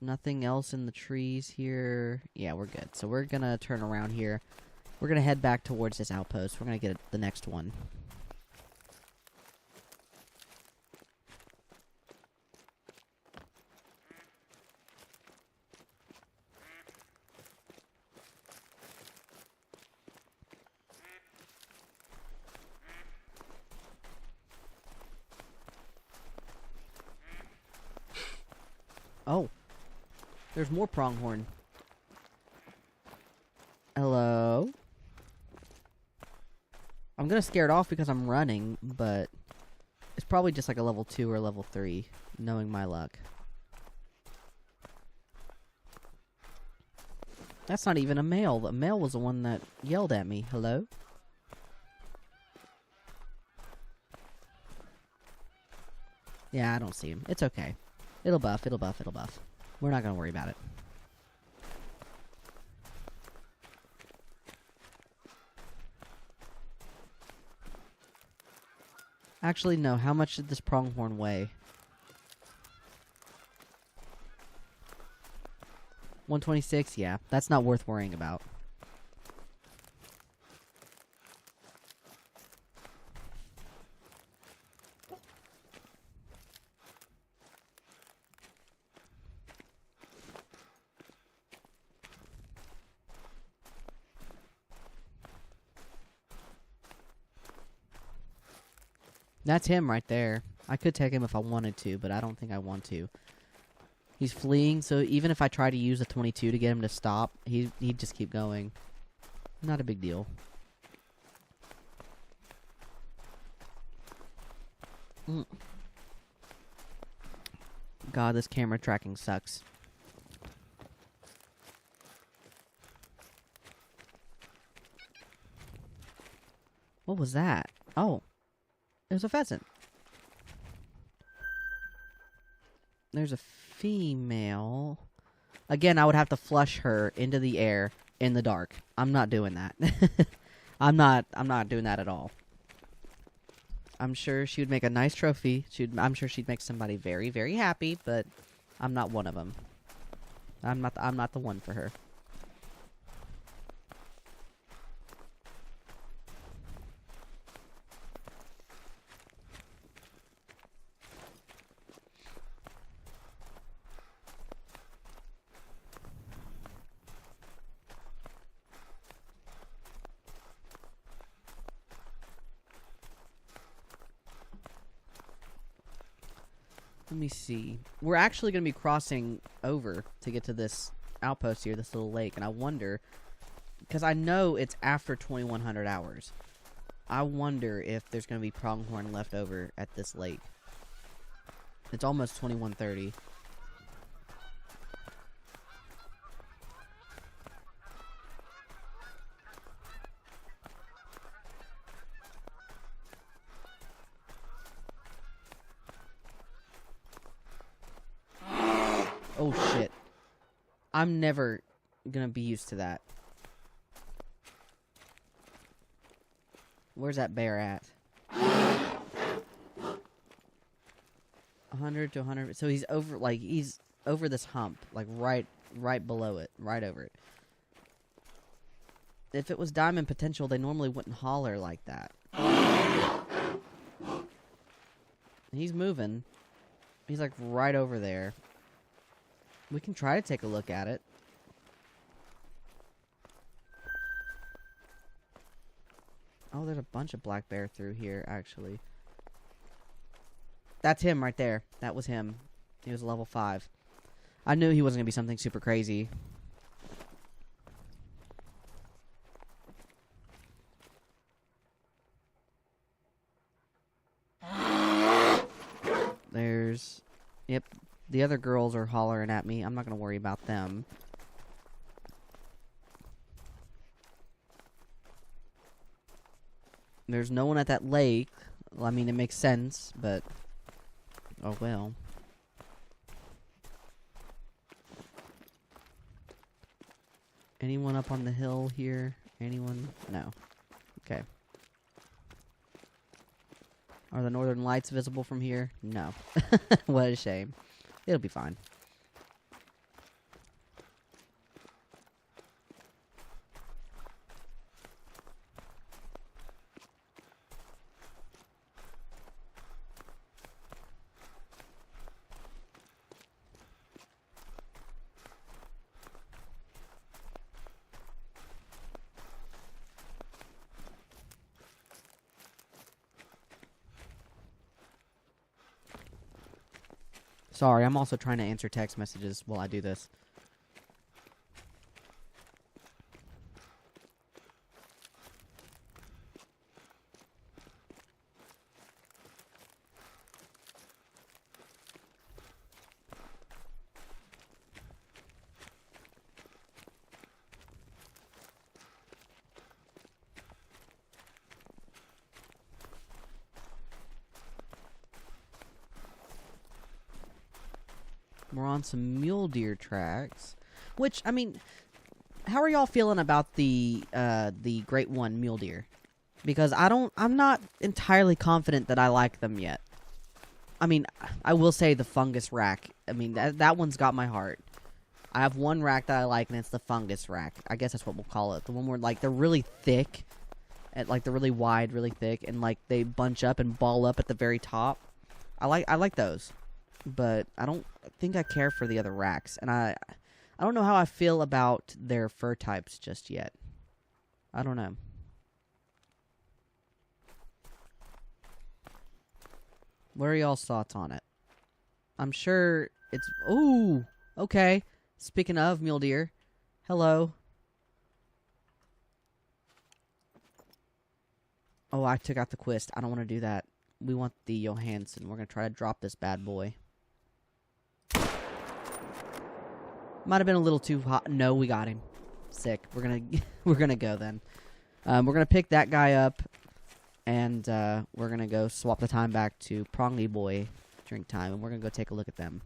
[SPEAKER 1] Nothing else in the trees here. Yeah, we're good. So we're gonna turn around here. We're gonna head back towards this outpost. We're gonna get the next one. Oh, there's more pronghorn. Hello? I'm gonna scare it off because I'm running, but it's probably just like a level 2 or level 3, knowing my luck. That's not even a male. The male was the one that yelled at me. Hello? Yeah, I don't see him. It's okay. It'll buff, it'll buff, it'll buff. We're not gonna worry about it. Actually, no. How much did this pronghorn weigh? 126? Yeah, that's not worth worrying about. That's him right there. I could take him if I wanted to, but I don't think I want to. He's fleeing, so even if I try to use a 22 to get him to stop, he'd just keep going. Not a big deal. God, this camera tracking sucks. What was that? Oh. It was a pheasant. There's a female. Again, I would have to flush her into the air in the dark. I'm not doing that. I'm not doing that at all. I'm sure she would make a nice trophy. I'm sure she'd make somebody very, very happy, but I'm not one of them. I'm not the one for her. Let me see. We're actually going to be crossing over to get to this outpost here, this little lake, and I wonder, because I know it's after 2100 hours. I wonder if there's going to be pronghorn left over at this lake. It's almost 2130. Oh shit. I'm never gonna be used to that. Where's that bear at? 100 to 100. So he's over, like, he's over this hump, like right below it, right over it. If it was diamond potential, they normally wouldn't holler like that. He's moving. He's like right over there. We can try to take a look at it. Oh, there's a bunch of black bear through here, actually. That's him right there. That was him. He was level 5. I knew he wasn't going to be something super crazy. There's... Yep. The other girls are hollering at me. I'm not going to worry about them. There's no one at that lake. Well, I mean, it makes sense, but... Oh, well. Anyone up on the hill here? Anyone? No. Okay. Are the northern lights visible from here? No. What a shame. It'll be fine. Sorry, I'm also trying to answer text messages while I do this. We're on some mule deer tracks. Which, I mean, how are y'all feeling about the Great One mule deer? Because I'm not entirely confident that I like them yet. I mean, I will say the fungus rack. I mean, that one's got my heart. I have one rack that I like, and it's the fungus rack. I guess that's what we'll call it. The one where, like, they're really thick. Like, they're really wide, really thick, and, like, they bunch up and ball up at the very top. I like those. But I don't think I care for the other racks. And I don't know how I feel about their fur types just yet. I don't know. What are y'all's thoughts on it? I'm sure it's... Ooh! Okay. Speaking of mule deer. Hello. Oh, I took out the Quist. I don't want to do that. We want the Johansson. We're going to try to drop this bad boy. Might have been a little too hot. No, we got him. Sick. We're gonna go then. We're gonna pick that guy up, and we're gonna go swap the time back to Prongy Boy drink time, and we're gonna go take a look at them.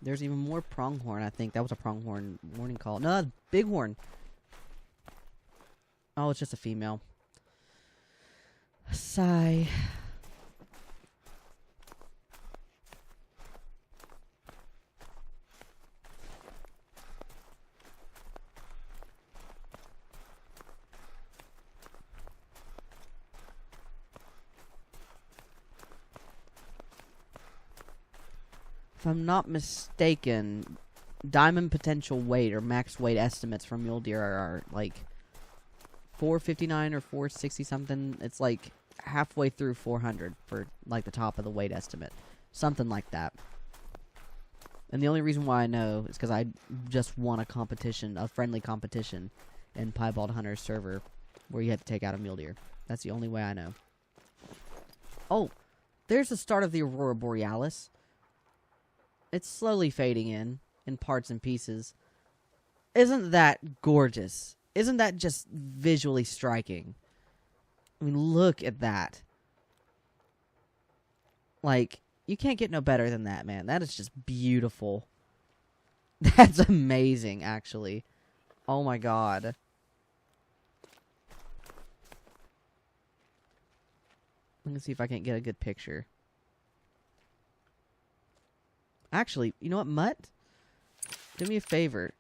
[SPEAKER 1] There's even more pronghorn, I think. That was a pronghorn warning call. No, that's bighorn. Oh, it's just a female. Sigh. If I'm not mistaken, diamond potential weight or max weight estimates for mule deer are like 459 or 460 something. It's like halfway through 400 for like the top of the weight estimate. Something like that. And the only reason why I know is because I just won a competition, a friendly competition in Piebald Hunter's server where you had to take out a mule deer. That's the only way I know. Oh, there's the start of the Aurora Borealis. It's slowly fading in parts and pieces. Isn't that gorgeous? Isn't that just visually striking? I mean, look at that. Like, you can't get no better than that, man. That is just beautiful. That's amazing, actually. Oh my god. Let me see if I can't get a good picture. Actually, you know what, Mutt? Do me a favor.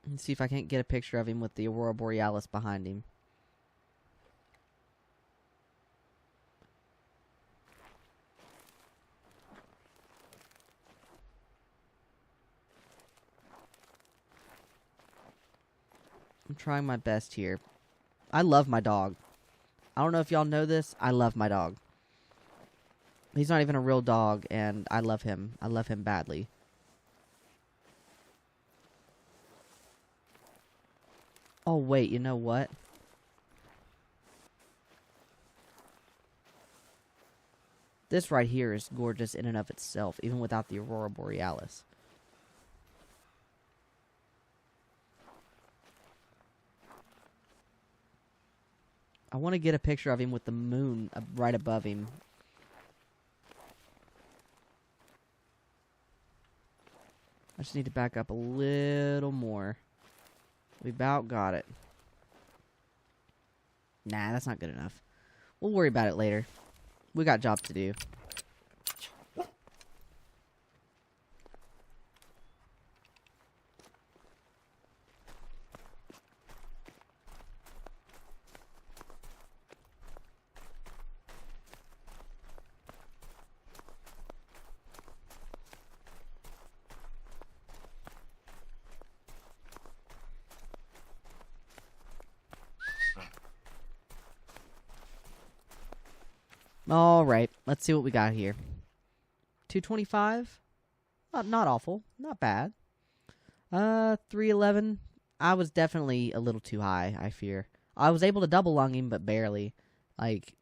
[SPEAKER 1] Let's see if I can't get a picture of him with the Aurora Borealis behind him. I'm trying my best here. I love my dog. I don't know if y'all know this. I love my dog. He's not even a real dog, and I love him. I love him badly. Oh, wait, you know what? This right here is gorgeous in and of itself, even without the Aurora Borealis. I want to get a picture of him with the moon right above him. I just need to back up a little more. We about got it. Nah, that's not good enough. We'll worry about it later. We got jobs to do. Alright, let's see what we got here. 225? Not awful. Not bad. 311. I was definitely a little too high, I fear. I was able to double lung him, but barely. Like,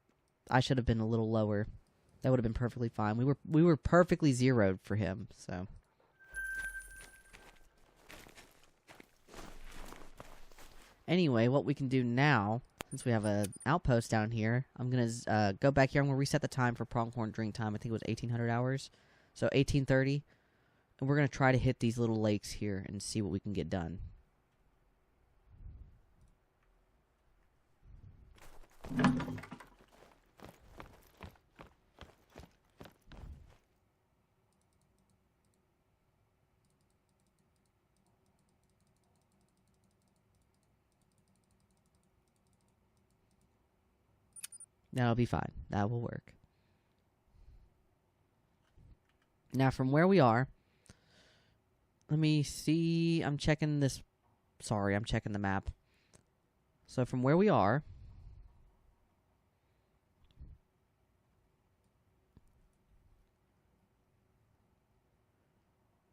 [SPEAKER 1] I should have been a little lower. That would have been perfectly fine. We were perfectly zeroed for him, so. Anyway, what we can do now, since we have an outpost down here, I'm going to go back here. I'm going to reset the time for pronghorn drink time. I think it was 1800 hours, so 1830. And we're going to try to hit these little lakes here and see what we can get done. That'll be fine. That will work. Now, from where we are, let me see. I'm checking this. Sorry, I'm checking the map. So, from where we are,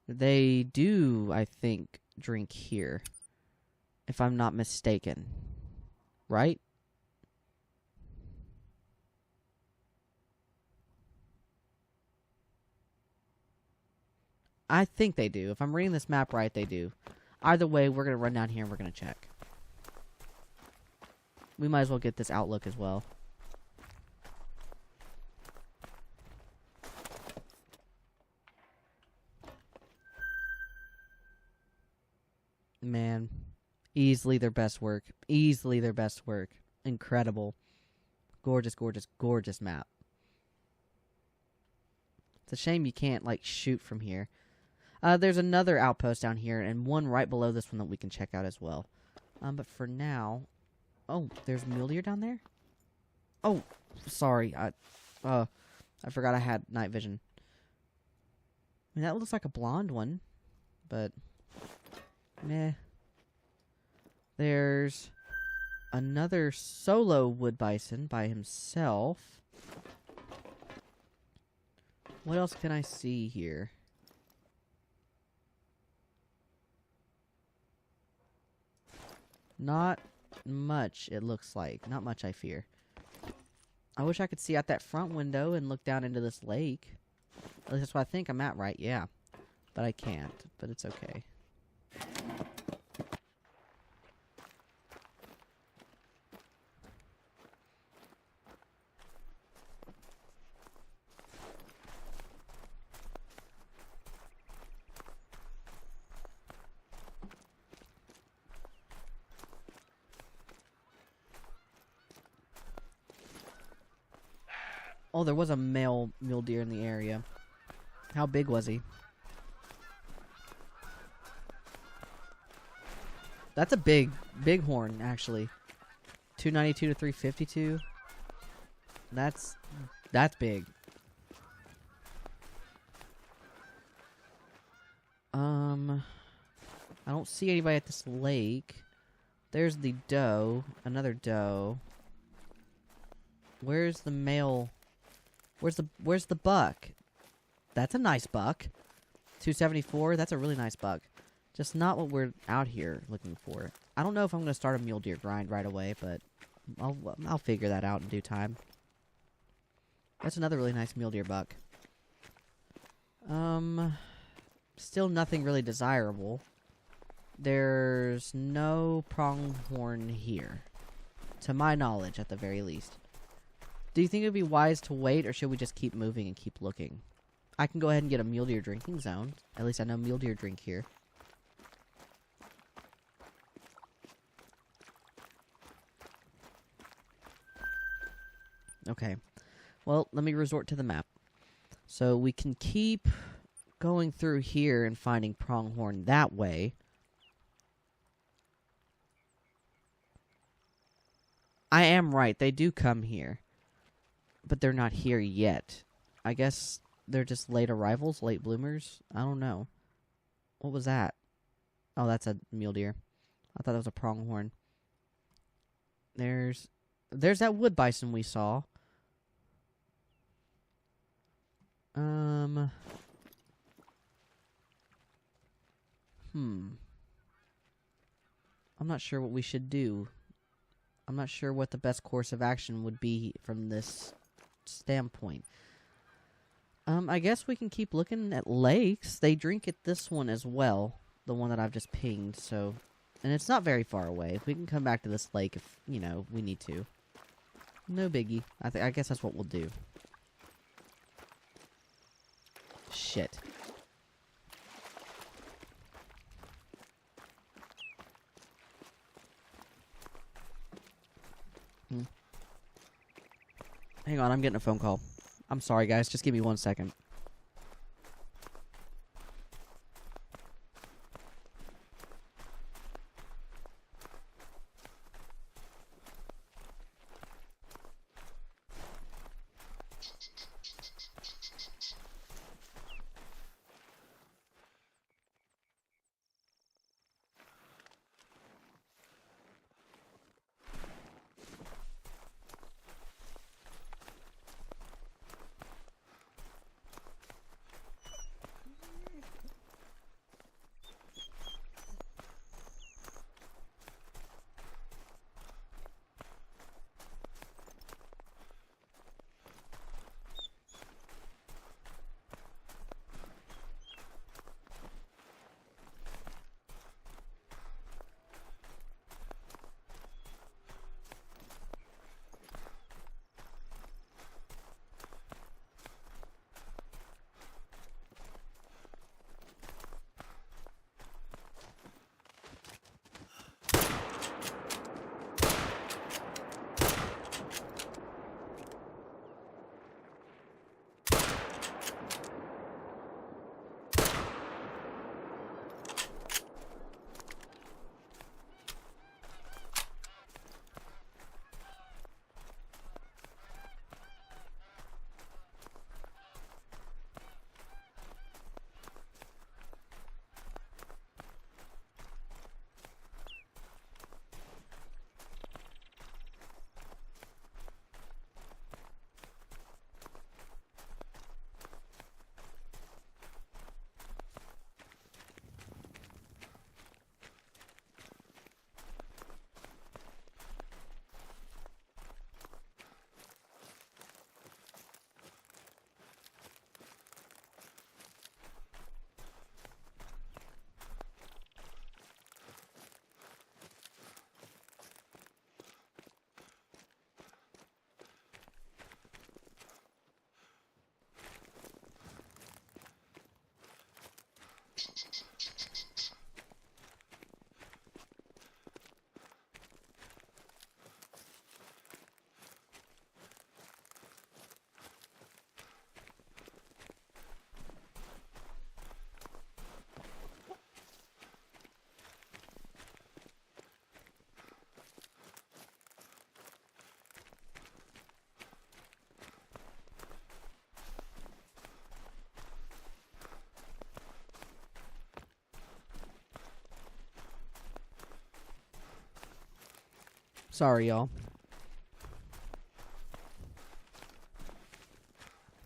[SPEAKER 1] they do, I think, drink here. If I'm not mistaken. Right? I think they do. If I'm reading this map right, they do. Either way, we're going to run down here and we're going to check. We might as well get this outlook as well. Man. Easily their best work. Easily their best work. Incredible. Gorgeous, gorgeous, gorgeous map. It's a shame you can't, like, shoot from here. There's another outpost down here, and one right below this one that we can check out as well. But for now... Oh, there's mule deer down there? Oh, sorry. I forgot I had night vision. I mean, that looks like a blonde one, but... Meh. There's another solo wood bison by himself. What else can I see here? Not much, it looks like. Not much, I fear. I wish I could see out that front window and look down into this lake. At least that's what I think I'm at, right? Yeah. But I can't. But it's okay. Oh, there was a male mule deer in the area. How big was he? That's a big horn, actually. 292 to 352. That's big. I don't see anybody at this lake. There's the doe. Another doe. Where's the male? Where's the buck? That's a nice buck. 274. That's a really nice buck. Just not what we're out here looking for. I don't know if I'm going to start a mule deer grind right away, but I'll figure that out in due time. That's another really nice mule deer buck. Still nothing really desirable. There's no pronghorn here. To my knowledge, at the very least. Do you think it would be wise to wait, or should we just keep moving and keep looking? I can go ahead and get a mule deer drinking zone. At least I know mule deer drink here. Okay. Well, let me resort to the map. So we can keep going through here and finding pronghorn that way. I am right. They do come here. But they're not here yet. I guess they're just late arrivals, late bloomers. I don't know. What was that? Oh, that's a mule deer. I thought that was a pronghorn. There's that wood bison we saw. I'm not sure what we should do. I'm not sure what the best course of action would be from this standpoint. I guess we can keep looking at lakes. They drink at this one as well, the one that I've just pinged, so... And it's not very far away. We can come back to this lake if, you know, we need to. No biggie. I guess that's what we'll do. Shit. Hang on, I'm getting a phone call. I'm sorry, guys. Just give me 1 second. Sorry, y'all.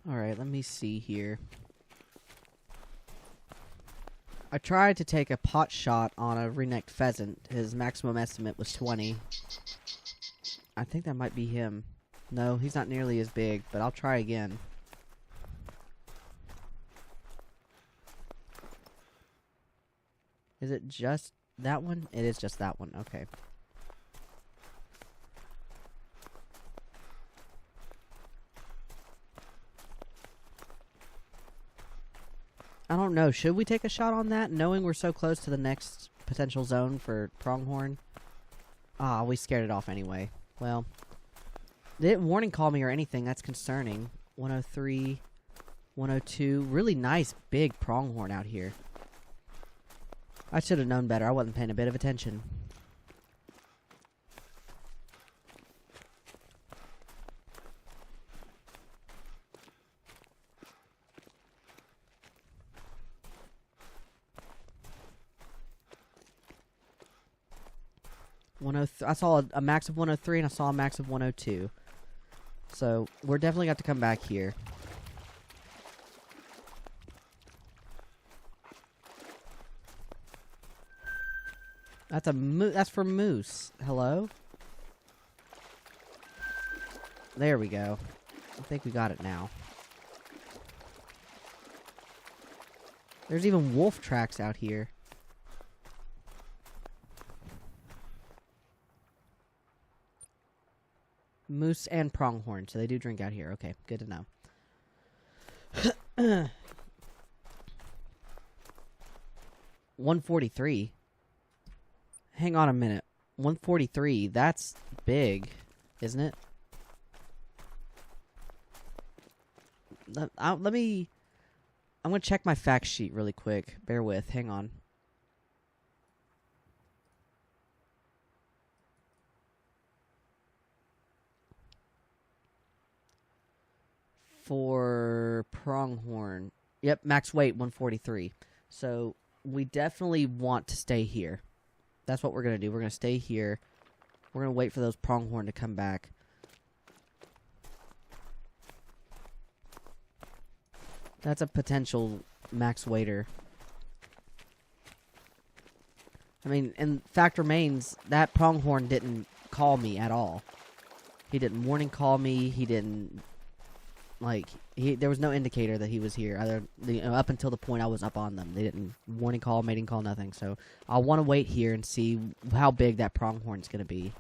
[SPEAKER 1] Alright, let me see here. I tried to take a pot shot on a ring-necked pheasant. His maximum estimate was 20. I think that might be him. No, he's not nearly as big, but I'll try again. Is it just that one? It is just that one. Okay. I don't know. Should we take a shot on that, knowing we're so close to the next potential zone for pronghorn? Ah, we scared it off anyway. Well, they didn't warning call me or anything. That's concerning. 103, 102. Really nice, big pronghorn out here. I should have known better. I wasn't paying a bit of attention. I saw a max of 103 and I saw a max of 102. So we're definitely got to come back here. That's for moose. Hello? There we go. I think we got it now. There's even wolf tracks out here. Moose and pronghorn, so they do drink out here. Okay, good to know. 143. Hang on a minute. 143, that's big, isn't it? I'm gonna check my fact sheet really quick. Bear with, hang on. For pronghorn, yep, max weight 143. So we definitely want to stay here. That's what we're gonna do. We're gonna stay here. We're gonna wait for those pronghorn to come back. That's a potential max waiter. I mean, and fact remains, that pronghorn didn't call me at all. He didn't warning call me. He didn't, like, there was no indicator that he was here. Either up until the point I was up on them. They didn't warning call, mating call, nothing. So I want to wait here and see how big that pronghorn's going to be.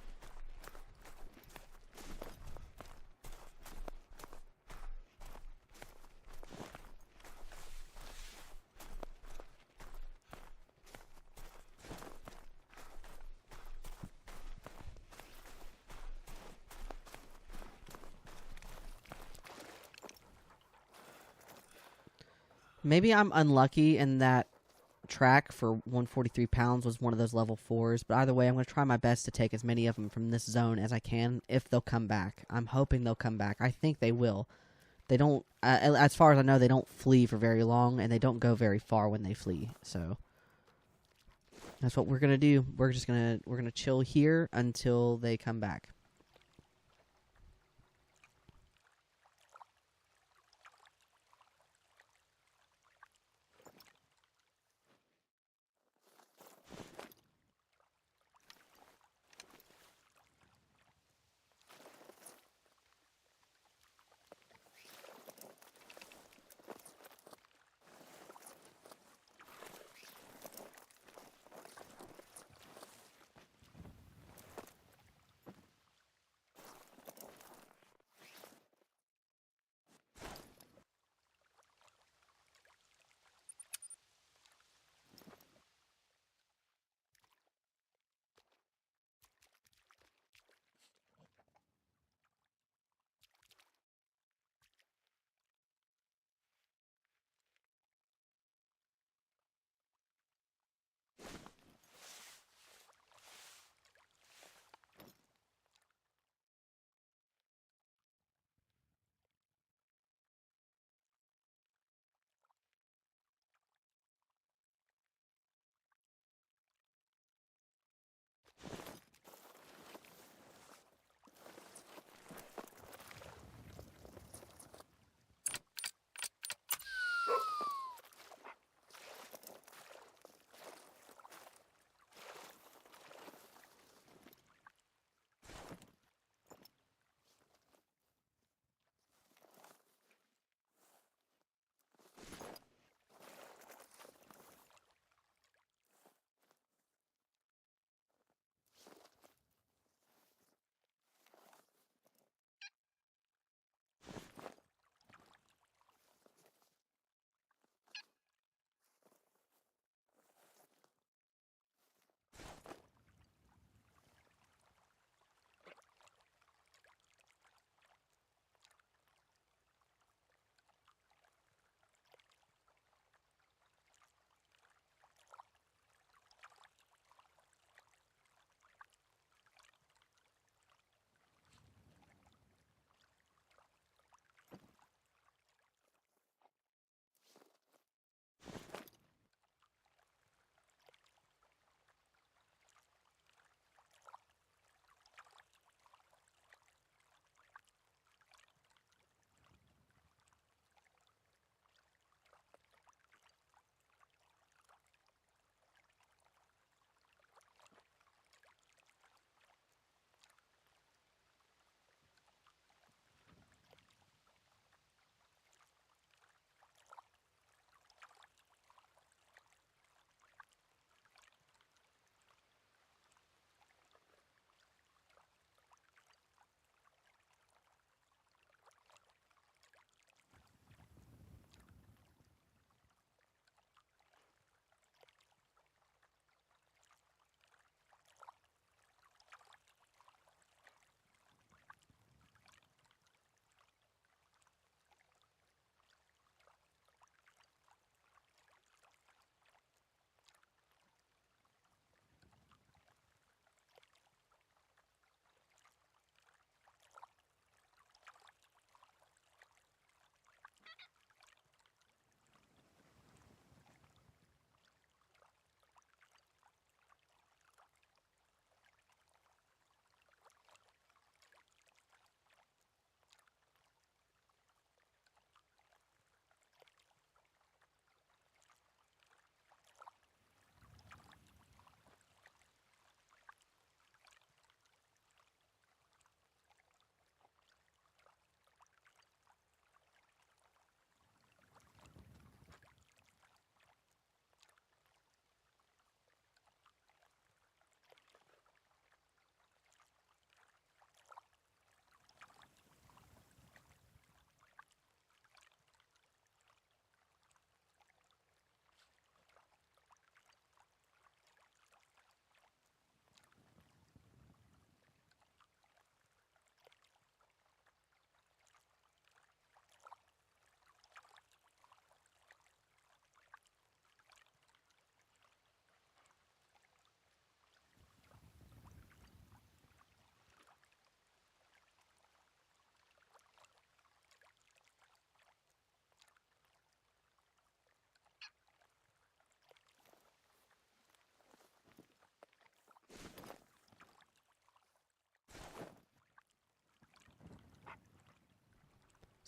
[SPEAKER 1] Maybe I'm unlucky in that track for 143 pounds was one of those level 4s, but either way, I'm going to try my best to take as many of them from this zone as I can if they'll come back. I'm hoping they'll come back. I think they will. They don't, as far as I know, they don't flee for very long, and they don't go very far when they flee, so that's what we're going to do. We're going to chill here until they come back.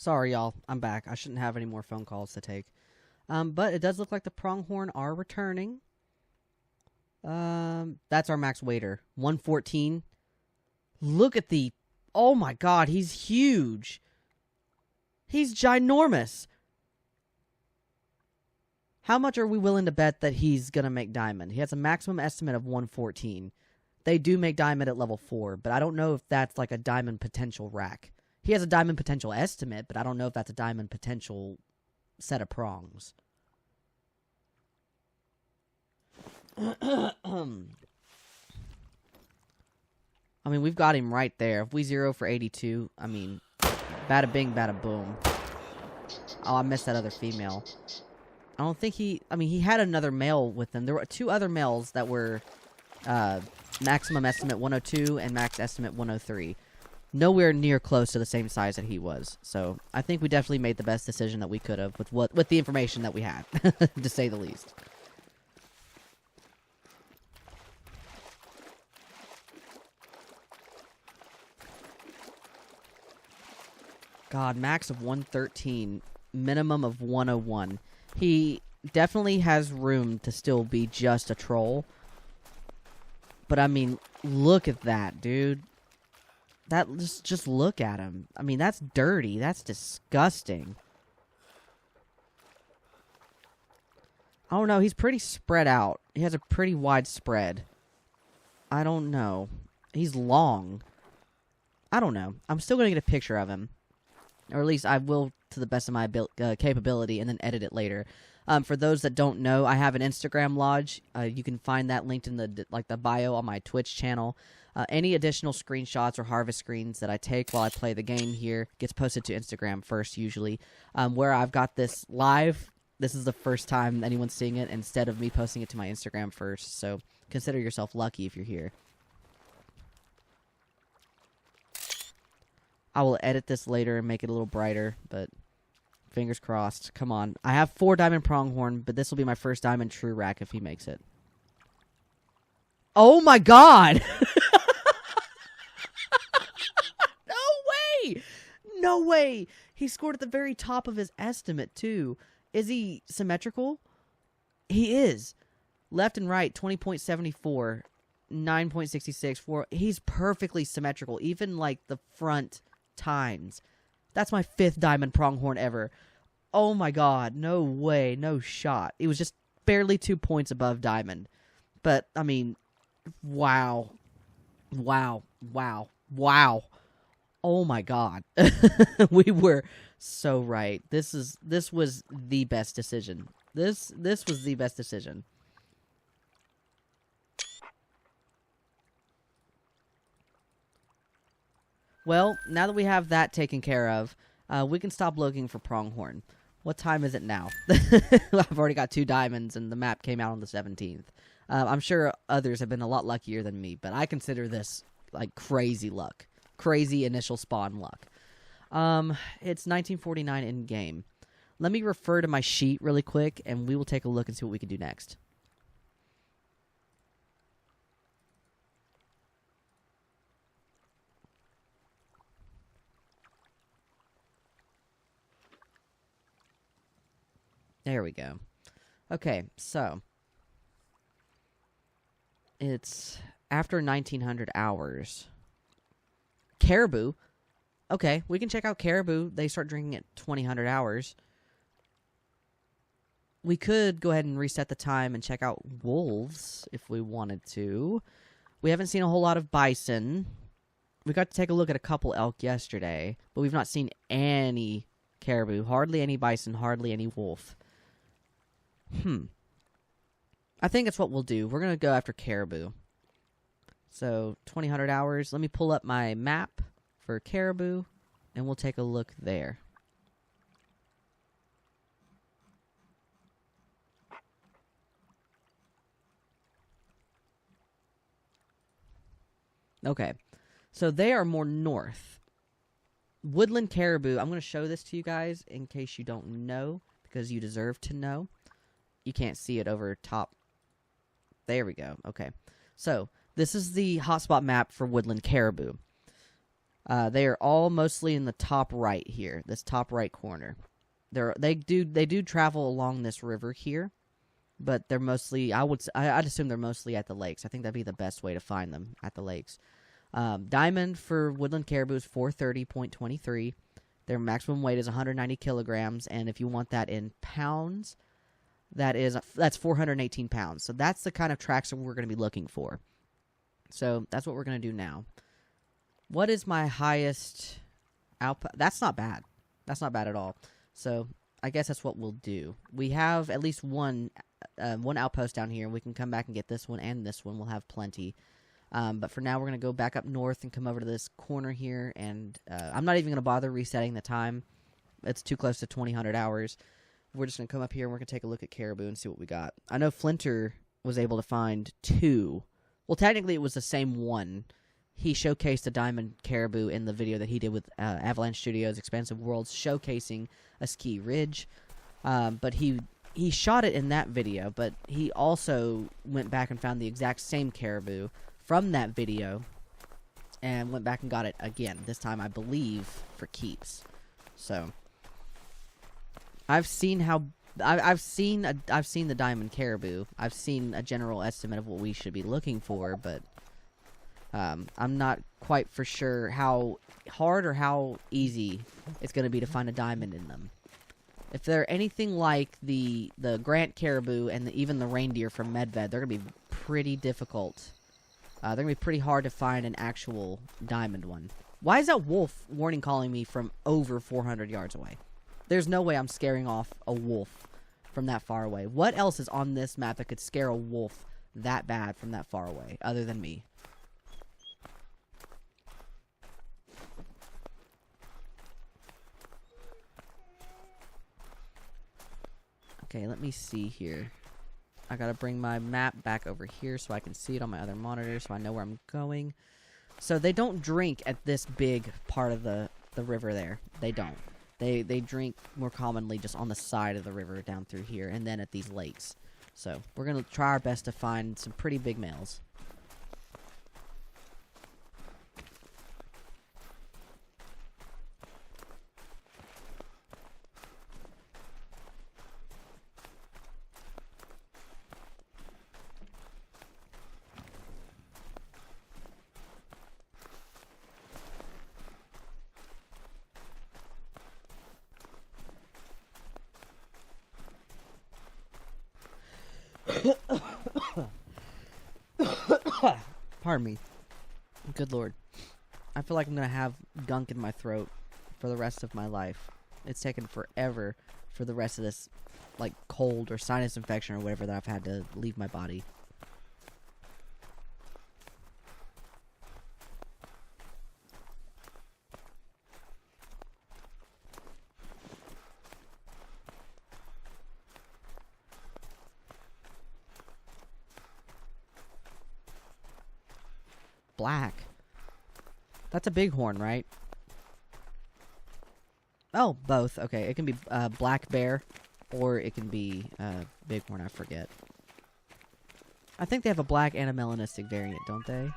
[SPEAKER 1] Sorry, y'all. I'm back. I shouldn't have any more phone calls to take. But it does look like the pronghorn are returning. That's our max waiter. 114. Look at the... Oh my god, he's huge. He's ginormous. How much are we willing to bet that he's going to make diamond? He has a maximum estimate of 114. They do make diamond at level 4, but I don't know if that's like a diamond potential rack. He has a diamond potential estimate, but I don't know if that's a diamond potential set of prongs. I mean, we've got him right there. If we 0 for 82, I mean, bada bing, bada boom. Oh, I missed that other female. I don't think he... I mean, he had another male with him. There were 2 other males that were maximum estimate 102 and max estimate 103. Nowhere near close to the same size that he was. So, I think we definitely made the best decision that we could have with the information that we had, to say the least. God, max of 113, minimum of 101. He definitely has room to still be just a troll. But, I mean, look at that, dude. That just look at him. I mean, that's dirty. That's disgusting. I don't know. He's pretty spread out. He has a pretty wide spread. I don't know. He's long. I don't know. I'm still going to get a picture of him. Or at least I will to the best of my capability and then edit it later. For those that don't know, I have an Instagram lodge. You can find that linked in the bio on my Twitch channel. Any additional screenshots or harvest screens that I take while I play the game here gets posted to Instagram first, usually. Where I've got this live, this is the first time anyone's seeing it instead of me posting it to my Instagram first. So consider yourself lucky if you're here. I will edit this later and make it a little brighter, but fingers crossed. Come on. I have 4 diamond pronghorn, but this will be my first diamond TruRac if he makes it. Oh my god! No way! No way! He scored at the very top of his estimate, too. Is he symmetrical? He is. Left and right, 20.74, 9.66, 4. He's perfectly symmetrical. Even, like, the front times. That's my 5th diamond pronghorn ever. Oh my god, no way, no shot. It was just barely 2 points above diamond. But, I mean, wow. Wow. Wow. Wow. Oh my god. We were so right. This was the best decision. This was the best decision. Well, now that we have that taken care of, we can stop looking for pronghorn. What time is it now? I've already got 2 diamonds, and the map came out on the 17th. I'm sure others have been a lot luckier than me, but I consider this, crazy luck. Crazy initial spawn luck. It's 1949 in-game. Let me refer to my sheet really quick, and we will take a look and see what we can do next. There we go. Okay, so it's after 1900 hours. Caribou. Okay, we can check out caribou. They start drinking at 2000 hours. We could go ahead and reset the time and check out wolves if we wanted to. We haven't seen a whole lot of bison. We got to take a look at a couple elk yesterday, but we've not seen any caribou. Hardly any bison, hardly any wolf. I think that's what we'll do. We're going to go after caribou. So, 2000 hours. Let me pull up my map for caribou, and we'll take a look there. Okay. So, they are more north. Woodland caribou. I'm going to show this to you guys in case you don't know, because you deserve to know. You can't see it over top. There we go. Okay. So, this is the hotspot map for woodland caribou. They are all mostly in the top right here, this top right corner. They do travel along this river here, but they're mostly I'd assume they're mostly at the lakes. I think that'd be the best way to find them, at the lakes. Diamond for woodland caribou is 430.23. Their maximum weight is 190 kilograms, and if you want that in pounds, that's 418 pounds. So that's the kind of tracks that we're going to be looking for. So that's what we're going to do now. What is my highest output? That's not bad. That's not bad at all. So I guess that's what we'll do. We have at least one outpost down here. We can come back and get this one and this one. We'll have plenty. But for now, we're going to go back up north and come over to this corner here. And I'm not even going to bother resetting the time. It's too close to 2000 hours. We're just going to come up here and we're going to take a look at caribou and see what we got. I know Flinter was able to find 2. Well, technically, it was the same one. He showcased a diamond caribou in the video that he did with Avalanche Studios' Expansive Worlds, showcasing a ski ridge. But he shot it in that video, but he also went back and found the exact same caribou from that video and went back and got it again, this time I believe for keeps. So I've seen the diamond caribou. I've seen a general estimate of what we should be looking for, but I'm not quite for sure how hard or how easy it's going to be to find a diamond in them. If they're anything like the Grant caribou and even the reindeer from Medved, they're going to be pretty difficult. They're going to be pretty hard to find an actual diamond one. Why is that wolf warning calling me from over 400 yards away? There's no way I'm scaring off a wolf from that far away. What else is on this map that could scare a wolf that bad from that far away, other than me? Okay, let me see here. I gotta bring my map back over here so I can see it on my other monitor so I know where I'm going. So they don't drink at this big part of the river there. They don't. They drink more commonly just on the side of the river down through here and then at these lakes. So we're gonna try our best to find some pretty big males. Pardon me. Good lord. I feel like I'm gonna have gunk in my throat for the rest of my life. It's taken forever for the rest of this, like, cold or sinus infection or whatever that I've had to leave my body. Black. That's a bighorn, right? Oh, both. Okay, it can be black bear, or it can be bighorn. I forget. I think they have a black and a melanistic variant, don't they?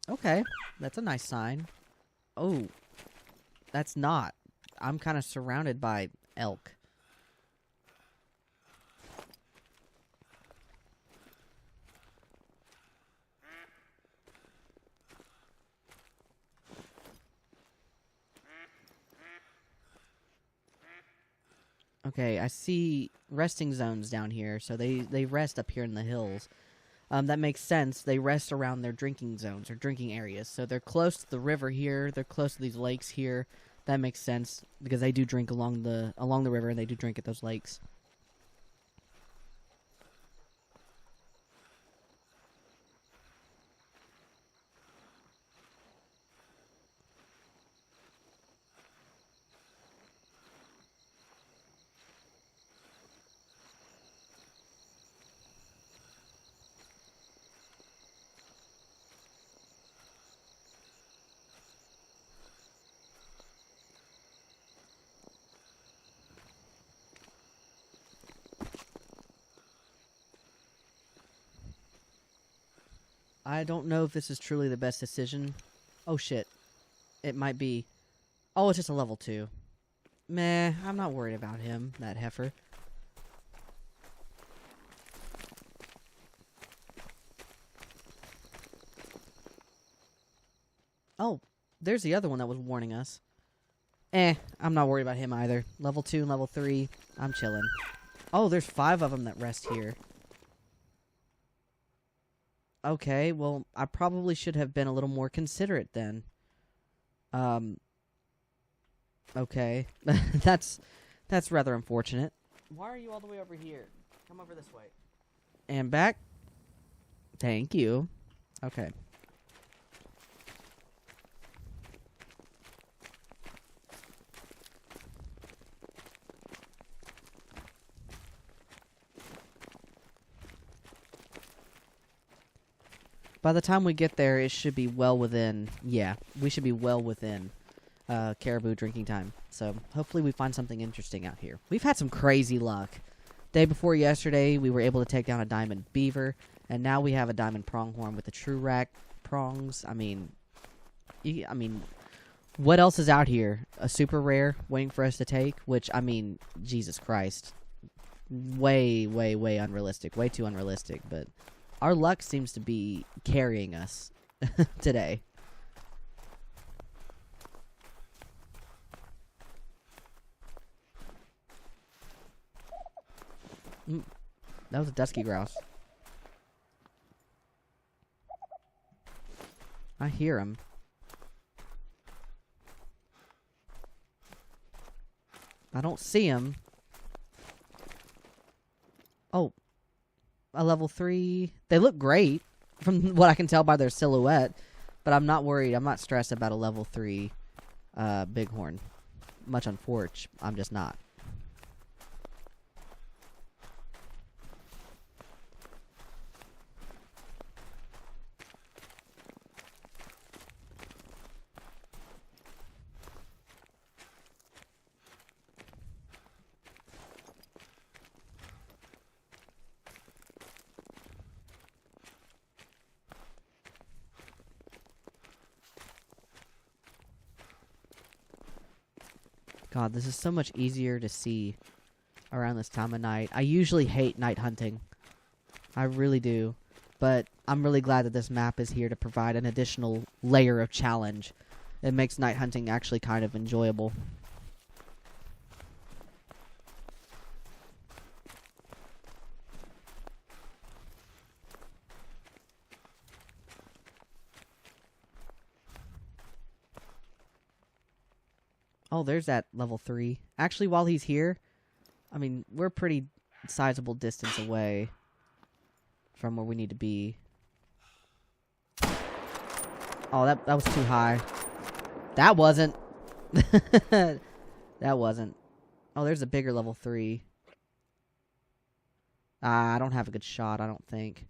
[SPEAKER 1] Okay, that's a nice sign. Oh, that's not. I'm kind of surrounded by elk. Okay, I see resting zones down here, so they rest up here in the hills. That makes sense. They rest around their drinking zones or drinking areas. So they're close to the river here. They're close to these lakes here. That makes sense because they do drink along the river and they do drink at those lakes. I don't know if this is truly the best decision Oh, shit. It might be... Oh, it's just a level 2. Meh, I'm not worried about him, that heifer. Oh, there's the other one that was warning us. I'm not worried about him either. Level 2 and level 3, I'm chilling. Oh, there's 5 of them that rest here. Okay, well, I probably should have been a little more considerate then. Okay. That's rather unfortunate. Why are you all the way over here? Come over this way. And back. Thank you. Okay. By the time we get there, it should be well within... Yeah, we should be well within caribou drinking time. So, hopefully we find something interesting out here. We've had some crazy luck. Day before yesterday, we were able to take down a diamond beaver. And now we have a diamond pronghorn with the TruRac prongs. I mean, what else is out here? A super rare waiting for us to take? Which, I mean, Jesus Christ. Way, way, way unrealistic. Way too unrealistic, but... Our luck seems to be carrying us today. That was a dusky grouse. I hear him. I don't see him. Oh. A level 3. They look great from what I can tell by their silhouette, but I'm not worried. I'm not stressed about a level 3 bighorn. Much unfortunate. I'm just not. God, this is so much easier to see around this time of night. I usually hate night hunting. I really do. But I'm really glad that this map is here to provide an additional layer of challenge. It makes night hunting actually kind of enjoyable. Oh, there's that level 3. Actually, while he's here, I mean, we're a pretty sizable distance away from where we need to be. Oh, that was too high. That wasn't. That wasn't. Oh, there's a bigger level 3. I don't have a good shot, I don't think.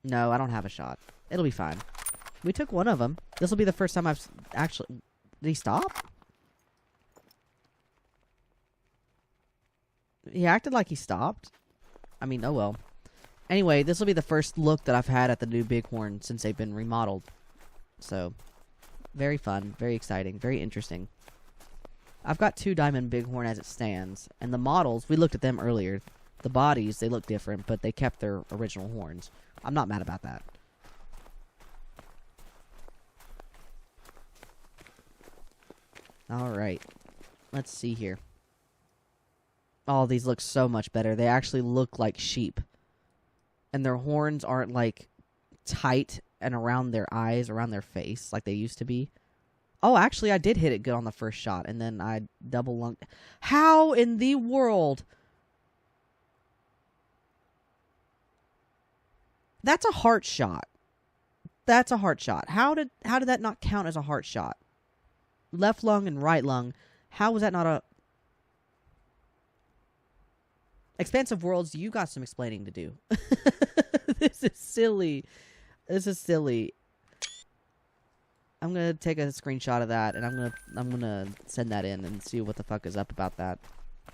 [SPEAKER 1] No, I don't have a shot. It'll be fine. We took one of them. This will be the first time I've actually... Did he stop? He acted like he stopped. I mean, oh well. Anyway, this will be the first look that I've had at the new bighorn since they've been remodeled. So, very fun, very exciting, very interesting. I've got 2 diamond bighorn as it stands. And the models, we looked at them earlier. The bodies, they look different, but they kept their original horns. I'm not mad about that. Alright. Let's see here. Oh, these look so much better. They actually look like sheep. And their horns aren't, like, tight and around their eyes, around their face, like they used to be. Oh, actually, I did hit it good on the first shot, and then I double lunged. How in the world? That's a heart shot. That's a heart shot. How did that not count as a heart shot? Left lung and right lung. How was that not a... Expansive Worlds, you got some explaining to do. This is silly. This is silly. I'm gonna take a screenshot of that, and I'm gonna send that in and see what the fuck is up about that.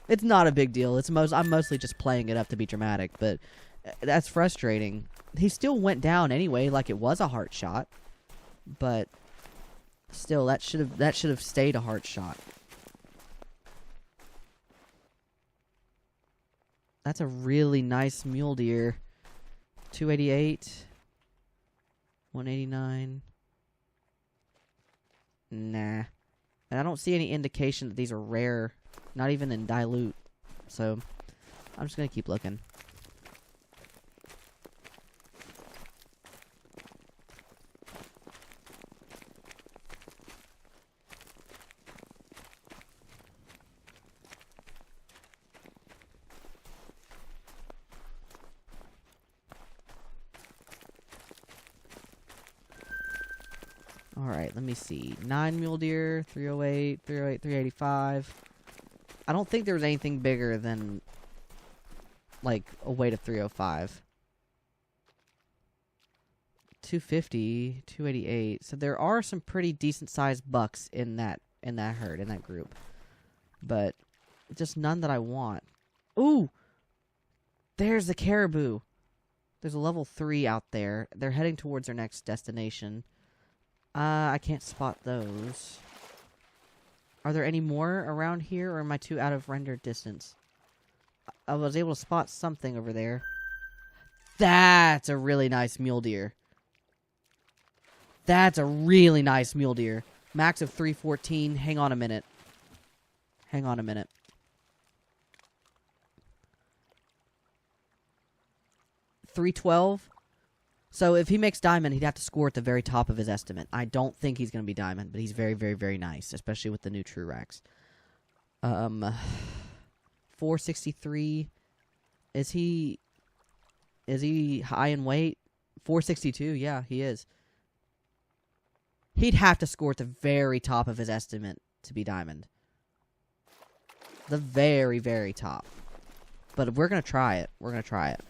[SPEAKER 1] It's not a big deal. I'm mostly just playing it up to be dramatic, but That's frustrating. He still went down anyway, like it was a heart shot. But still, that should have stayed a heart shot. That's a really nice mule deer. 288. 189. Nah. And I don't see any indication that these are rare. Not even in dilute. So, I'm just going to keep looking. Alright, let me see. 9 mule deer, 308, 308, 385. I don't think there's anything bigger than, like, a weight of 305. 250, 288. So there are some pretty decent-sized bucks in that herd, in that group. But just none that I want. Ooh! There's the caribou. There's a level 3 out there. They're heading towards their next destination. I can't spot those. Are there any more around here, or am I too out of render distance? I was able to spot something over there. That's a really nice mule deer. That's a really nice mule deer. Max of 314. Hang on a minute. Hang on a minute. $312. So if he makes diamond, he'd have to score at the very top of his estimate. I don't think he's going to be diamond, but he's very, very, very nice, especially with the new TruRacs. 463. Is he high in weight? 462. Yeah, he is. He'd have to score at the very top of his estimate to be diamond. The very, very top. But we're going to try it. We're going to try it.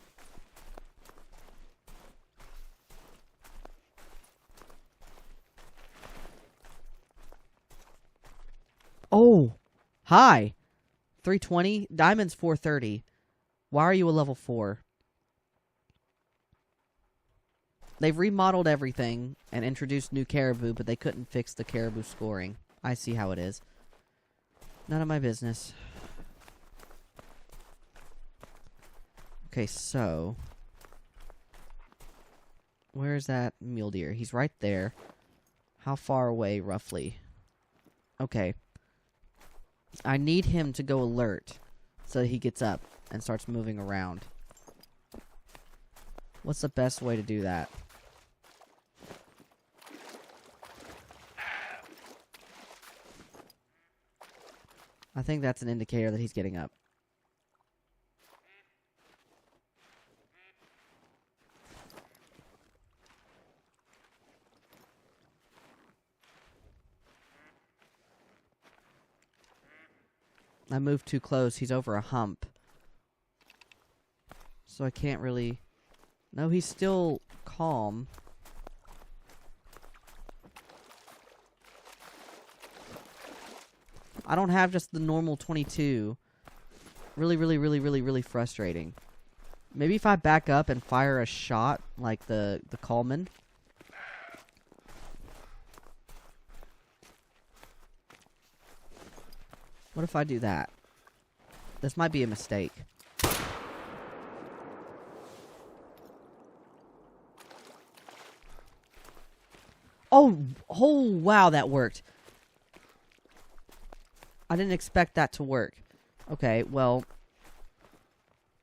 [SPEAKER 1] Oh, hi. 320. Diamond's 430. Why are you a level 4? They've remodeled everything and introduced new caribou, but they couldn't fix the caribou scoring. I see how it is. None of my business. Okay, so where's that mule deer? He's right there. How far away, roughly? Okay. I need him to go alert so that he gets up and starts moving around. What's the best way to do that? I think that's an indicator that he's getting up. I moved too close. He's over a hump. So I can't really... No, he's still calm. I don't have just the normal 22. Really frustrating. Maybe if I back up and fire a shot like the Coleman. What if I do that? This might be a mistake. Oh, wow, that worked. I didn't expect that to work. Okay, well,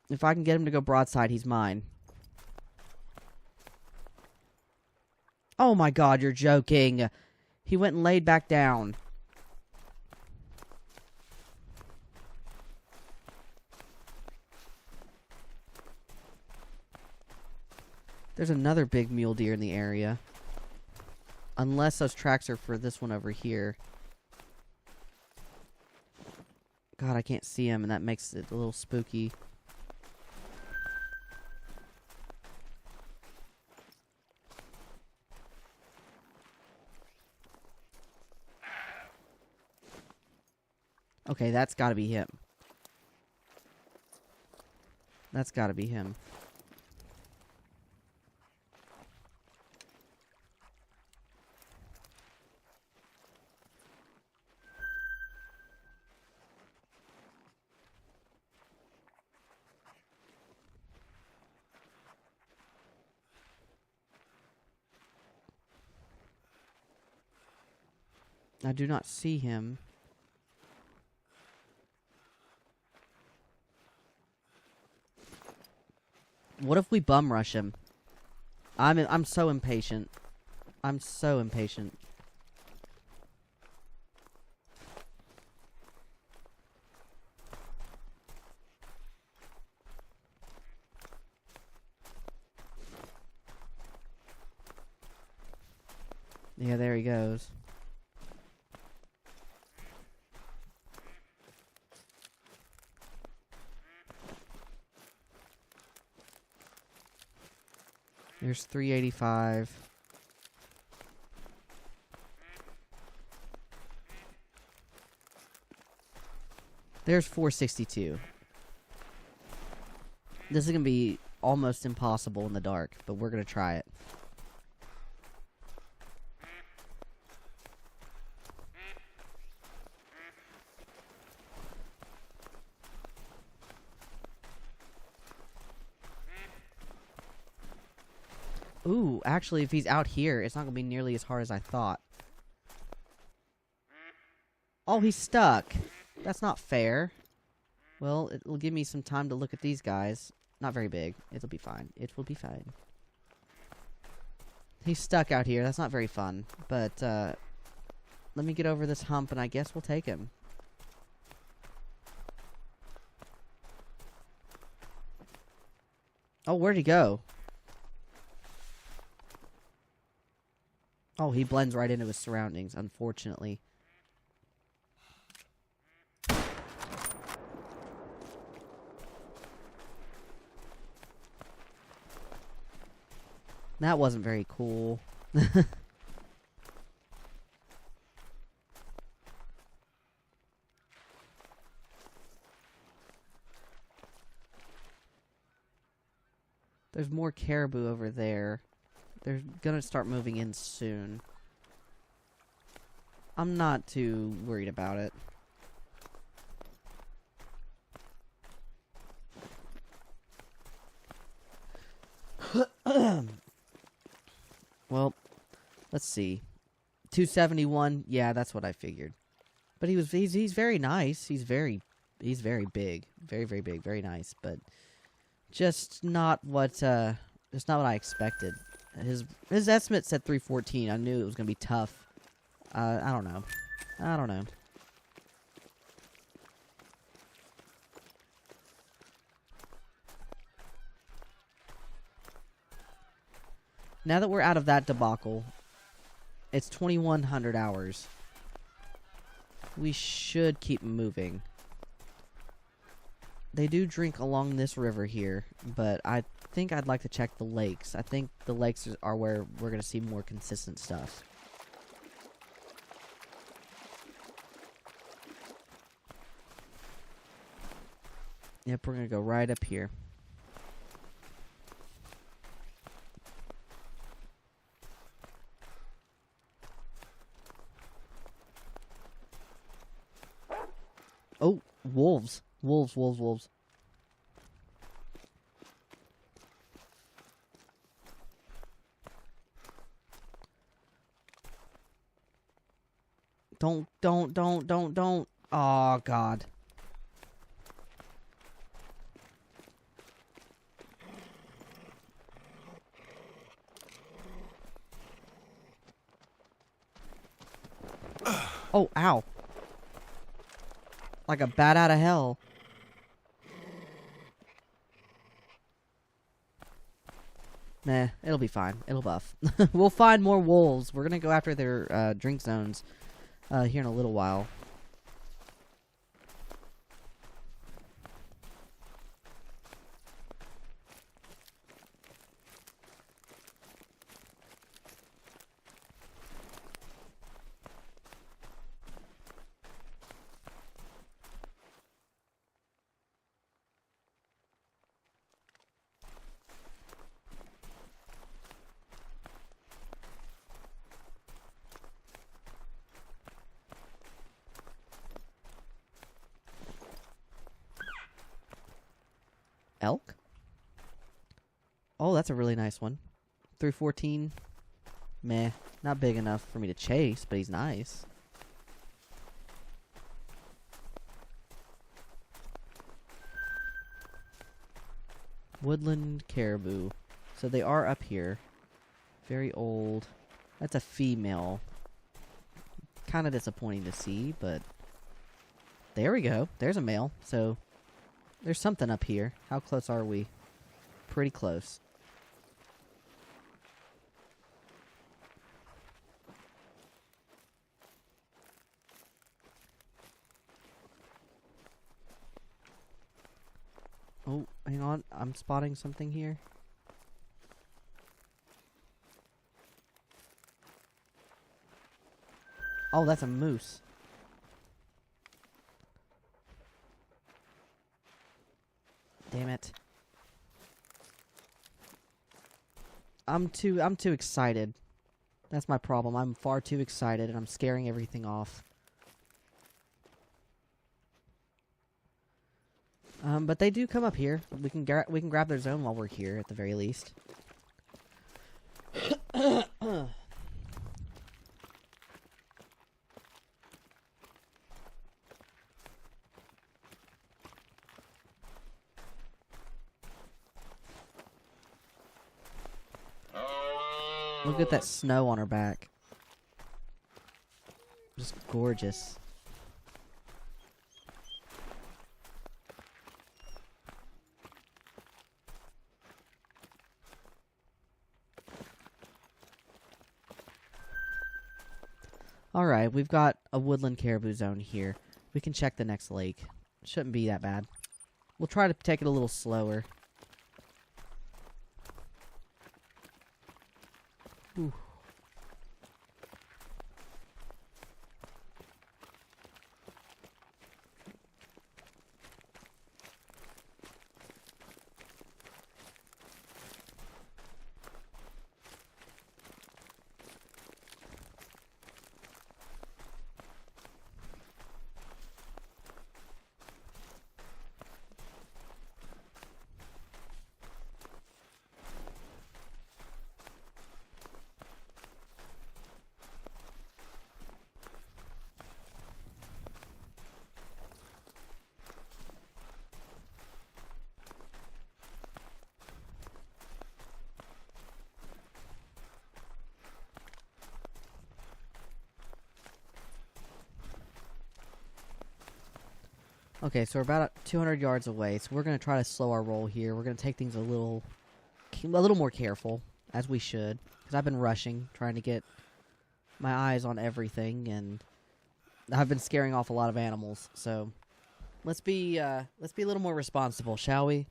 [SPEAKER 1] if I can get him to go broadside, he's mine. Oh my god, you're joking. He went and laid back down. There's another big mule deer in the area. Unless those tracks are for this one over here. God, I can't see him, and that makes it a little spooky. Okay, that's gotta be him. That's gotta be him. I do not see him. What if we bum rush him? I'm so impatient. I'm so impatient. Yeah, there he goes. There's 385. There's 462. This is going to be almost impossible in the dark, but we're going to try it. Ooh, actually, if he's out here, it's not going to be nearly as hard as I thought. Oh, he's stuck. That's not fair. Well, it'll give me some time to look at these guys. Not very big. It'll be fine. It will be fine. He's stuck out here. That's not very fun. But, let me get over this hump, and I guess we'll take him. Oh, where'd he go? Oh, he blends right into his surroundings, unfortunately. That wasn't very cool. There's more caribou over there. They're gonna start moving in soon. I'm not too worried about it. Well, let's see. 271. Yeah, that's what I figured. But he's very nice. He's very big. Very, very big. Very nice, but just not what I expected. His estimate said 314. I knew it was going to be tough. I don't know. I don't know. Now that we're out of that debacle, it's 2100 hours. We should keep moving. They do drink along this river here, but I think I'd like to check the lakes. I think the lakes are where we're going to see more consistent stuff. Yep, we're going to go right up here. Oh, wolves. Wolves, wolves, wolves. Don't. Oh, God. Oh, ow. Like a bat out of hell. Nah, it'll be fine. It'll buff. We'll find more wolves. We're gonna go after their drink zones here in a little while. Elk? Oh, that's a really nice one. 314. Meh. Not big enough for me to chase, but he's nice. Woodland caribou. So they are up here. Very old. That's a female. Kind of disappointing to see, but there we go. There's a male. So there's something up here. How close are we? Pretty close. Oh, hang on. I'm spotting something here. Oh, that's a moose. Damn it. I'm too excited. That's my problem. I'm far too excited and I'm scaring everything off. But they do come up here. We can grab their zone while we're here at the very least. Look at that snow on her back. Just gorgeous. Alright, we've got a woodland caribou zone here. We can check the next lake. Shouldn't be that bad. We'll try to take it a little slower. Ooh. Okay, so we're about 200 yards away, so we're going to try to slow our roll here. We're going to take things a little more careful, as we should, because I've been rushing, trying to get my eyes on everything, and I've been scaring off a lot of animals. So let's be a little more responsible, shall we?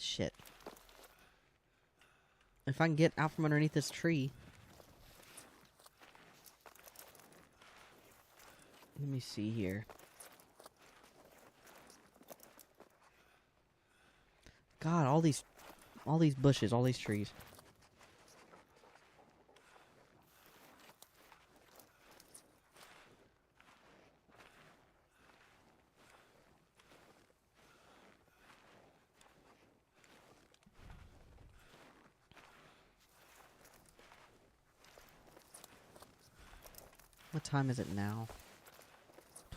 [SPEAKER 1] Shit. If I can get out from underneath this tree. Let me see here. God, all these bushes, all these trees. What time is it now?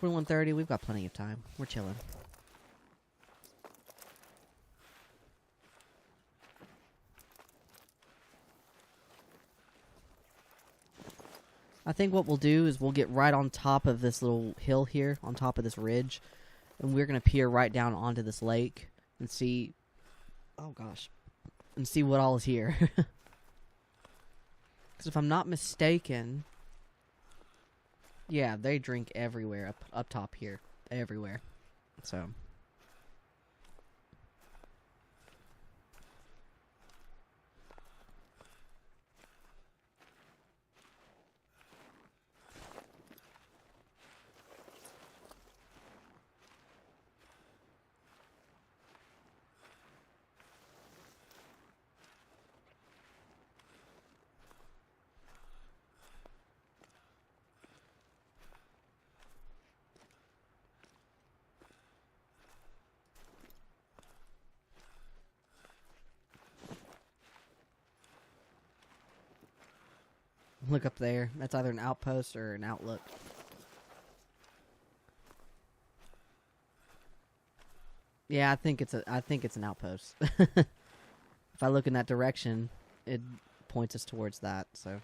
[SPEAKER 1] 21:30. We've got plenty of time. We're chilling. I think what we'll do is we'll get right on top of this little hill here, on top of this ridge, and we're going to peer right down onto this lake and see... Oh, gosh. And see what all is here. Because if I'm not mistaken... Yeah, they drink everywhere up top here. Everywhere. So... Look up there. That's either an outpost or an outlook. Yeah, I think it's an outpost. If I look in that direction, it points us towards that, so.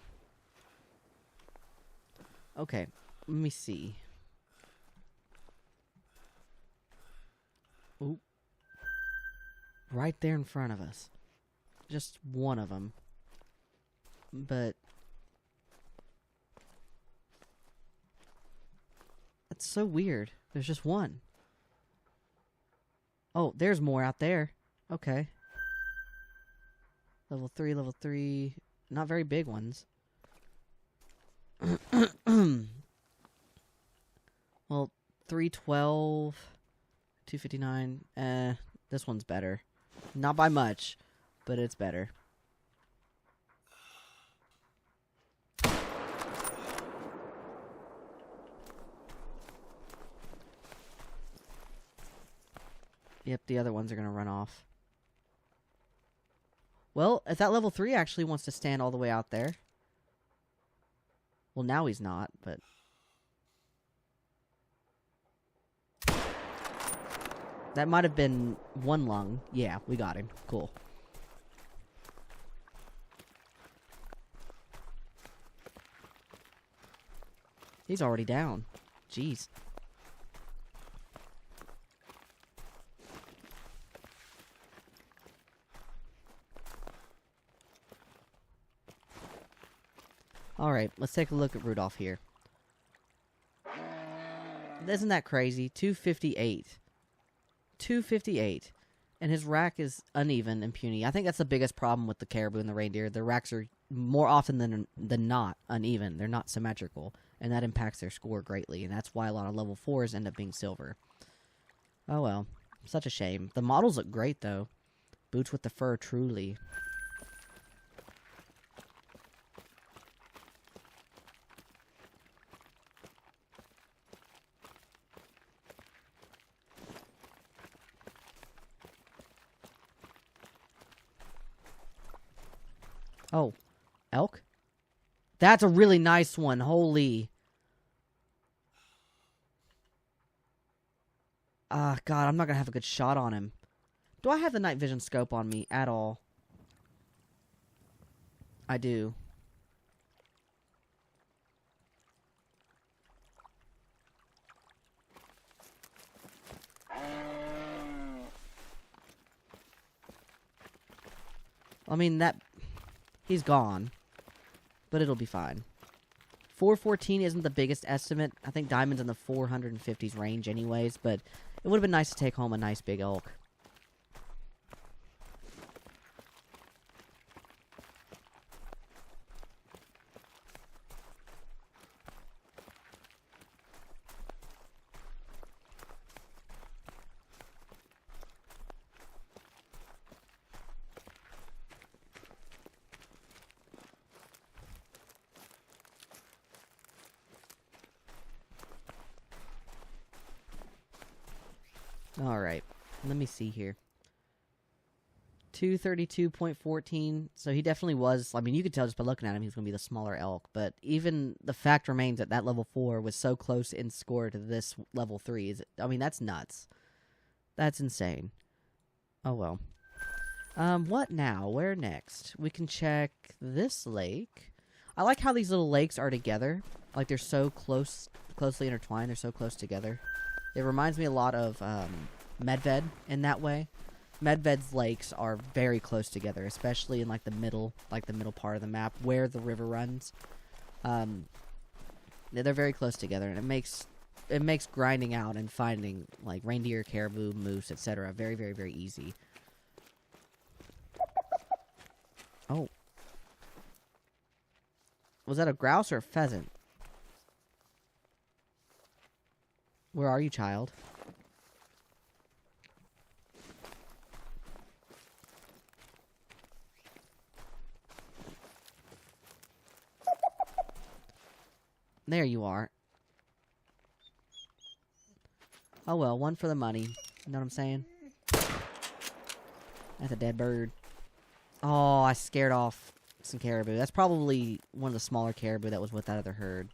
[SPEAKER 1] Okay, let me see. Oop. Right there in front of us. Just one of them. But that's so weird. There's just one. Oh, there's more out there. Okay. Level 3, level 3. Not very big ones. Well, 312, 259. This one's better. Not by much, but it's better. Yep, the other ones are going to run off. Well, if that level 3 actually wants to stand all the way out there. Well, now he's not, but... That might have been one lung. Yeah, we got him. Cool. He's already down. Jeez. Alright, let's take a look at Rudolph here. Isn't that crazy? 258. 258. And his rack is uneven and puny. I think that's the biggest problem with the caribou and the reindeer. The racks are more often than not uneven. They're not symmetrical. And that impacts their score greatly. And that's why a lot of level 4s end up being silver. Oh well. Such a shame. The models look great though. Boots with the fur, truly. Oh, elk? That's a really nice one. Holy. God, I'm not going to have a good shot on him. Do I have the night vision scope on me at all? I do. I mean, that... He's gone. But it'll be fine. 414 isn't the biggest estimate. I think Diamond's in the 450s range anyways, but it would have been nice to take home a nice big elk. Alright, let me see here. 232.14, so he definitely was, I mean, you could tell just by looking at him he was going to be the smaller elk, but even the fact remains that that level 4 was so close in score to this level 3. I mean, that's nuts. That's insane. Oh well. What now? Where next? We can check this lake. I like how these little lakes are together. Like, they're so closely intertwined, they're so close together. It reminds me a lot of Medved in that way. Medved's lakes are very close together, especially in like the middle part of the map where the river runs. They're very close together, and it makes grinding out and finding like reindeer, caribou, moose, etc. very, very, very easy. Oh, was that a grouse or a pheasant? Where are you, child? There you are. Oh well, one for the money. You know what I'm saying? That's a dead bird. Oh, I scared off some caribou. That's probably one of the smaller caribou that was with that other herd.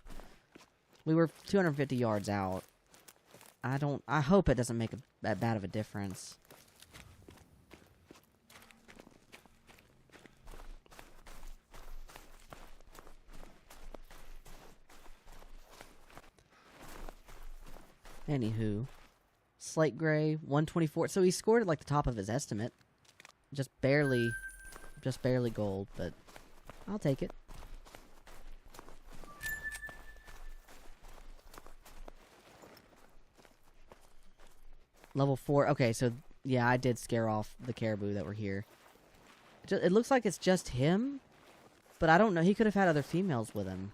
[SPEAKER 1] We were 250 yards out. I hope it doesn't make that bad of a difference. Anywho. Slate gray, 124. So he scored at like the top of his estimate. Just barely gold, but I'll take it. Level 4. Okay, so yeah, I did scare off the caribou that were here. It looks like it's just him, but I don't know. He could have had other females with him.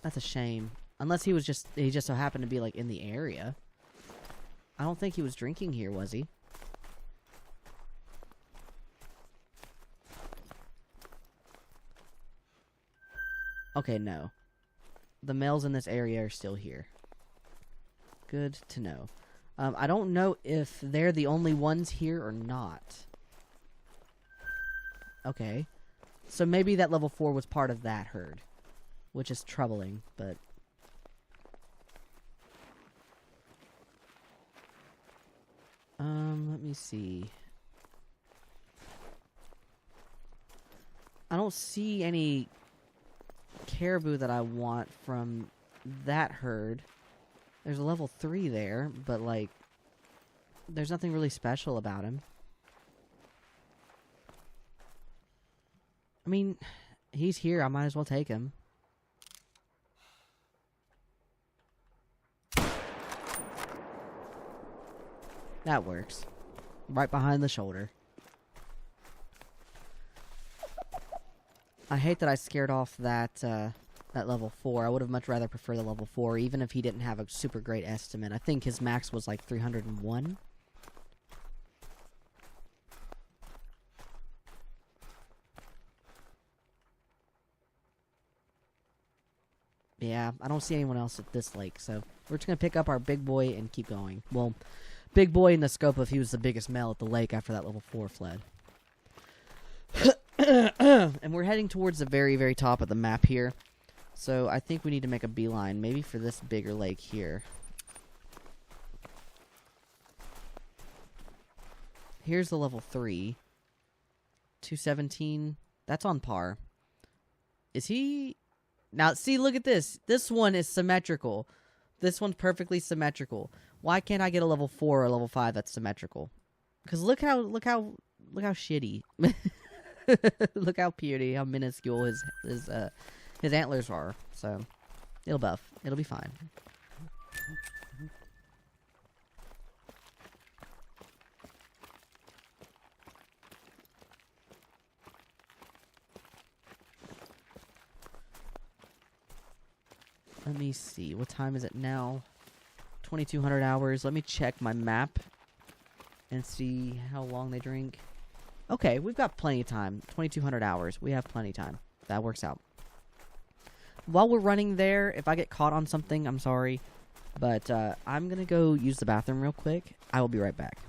[SPEAKER 1] That's a shame. Unless he just so happened to be like in the area. I don't think he was drinking here, was he? Okay, no. The males in this area are still here. Good to know. I don't know if they're the only ones here or not. Okay. So maybe that level 4 was part of that herd. Which is troubling, but... let me see. I don't see any caribou that I want from that herd. There's a level 3 there, but like, there's nothing really special about him. I mean, he's here, I might as well take him. That works. Right behind the shoulder. I hate that I scared off that that level 4. I would have much rather preferred the level 4, even if he didn't have a super great estimate. I think his max was like 301. Yeah, I don't see anyone else at this lake, so we're just going to pick up our big boy and keep going. Well, big boy in the scope of he was the biggest male at the lake after that level 4 fled. And we're heading towards the very, very top of the map here. So I think we need to make a beeline, maybe for this bigger lake here. Here's the level 3. 217. That's on par. Is he... Now, see, look at this. This one is symmetrical. This one's perfectly symmetrical. Why can't I get a level 4 or a level 5 that's symmetrical? Because look how shitty. Look how puny, how minuscule his antlers are. So, it'll buff. It'll be fine. Let me see. What time is it now? 2200 hours. Let me check my map and see how long they drink. Okay, we've got plenty of time. 2200 hours. We have plenty of time. That works out. While we're running there, if I get caught on something, I'm sorry. But I'm going to go use the bathroom real quick. I will be right back.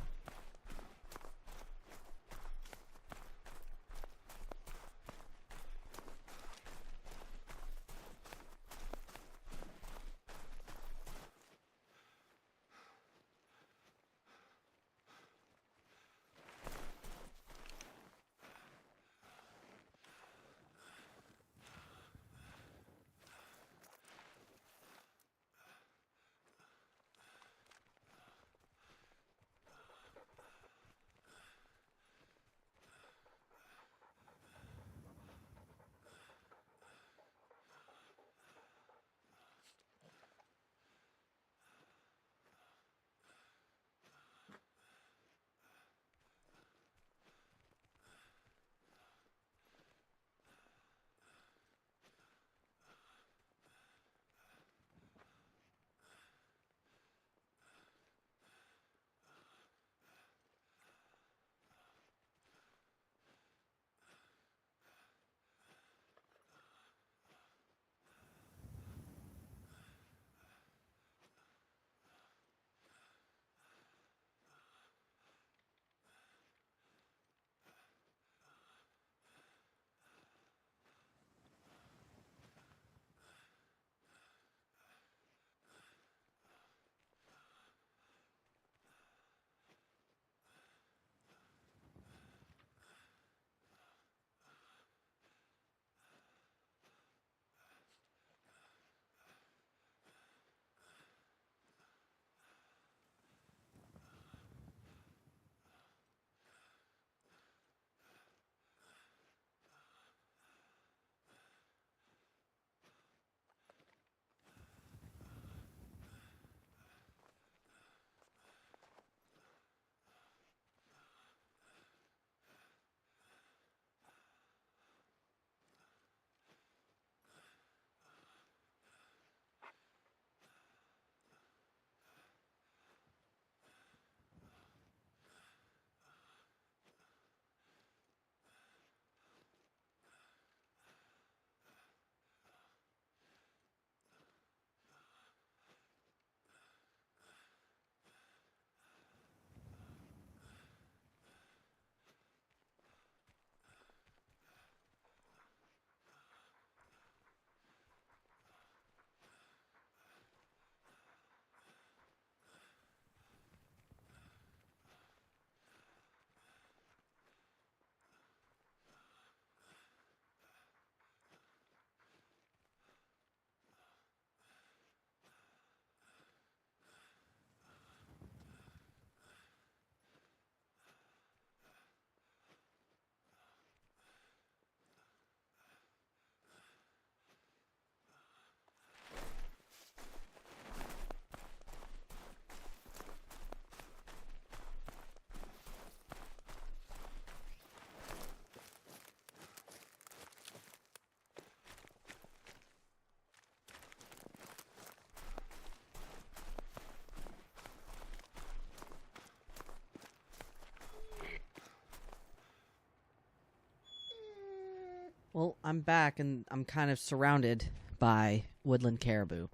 [SPEAKER 1] Well, I'm back, and I'm kind of surrounded by woodland caribou.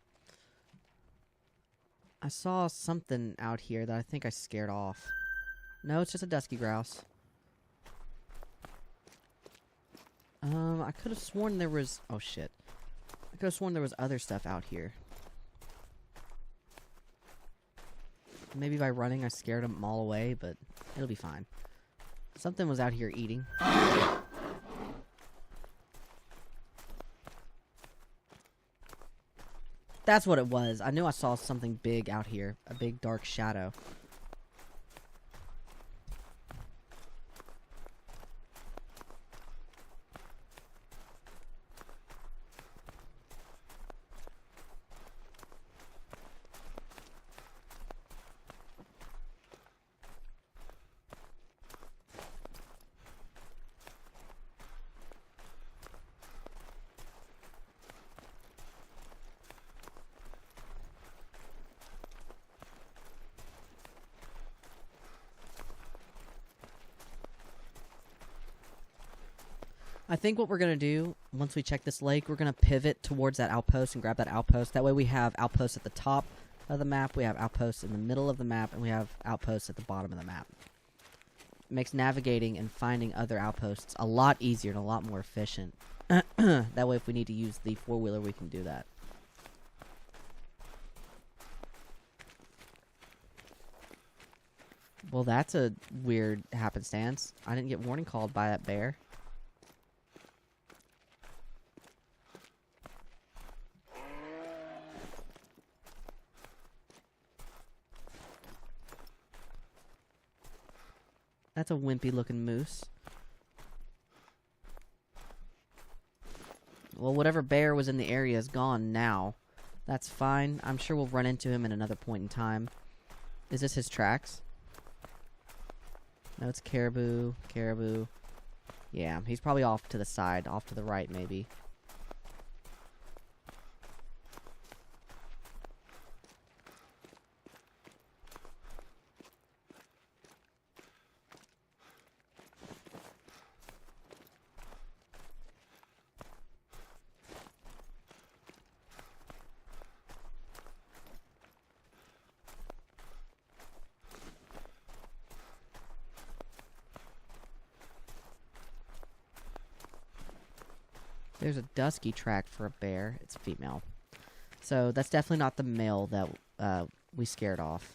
[SPEAKER 1] I saw something out here that I think I scared off. No, it's just a dusky grouse. I could have sworn there was... Oh, shit. I could have sworn there was other stuff out here. Maybe by running I scared them all away, but it'll be fine. Something was out here eating. That's what it was. I knew I saw something big out here. A big dark shadow. I think what we're going to do, once we check this lake, we're going to pivot towards that outpost and grab that outpost. That way we have outposts at the top of the map, we have outposts in the middle of the map, and we have outposts at the bottom of the map. It makes navigating and finding other outposts a lot easier and a lot more efficient. That way if we need to use the four-wheeler, we can do that. Well, that's a weird happenstance. I didn't get warning called by that bear. That's a wimpy looking moose. Well, whatever bear was in the area is gone now. That's fine. I'm sure we'll run into him at another point in time. Is this his tracks? No, it's caribou. Caribou. Yeah, he's probably off to the side. Off to the right, maybe. There's a dusky track for a bear. It's female. So that's definitely not the male that we scared off.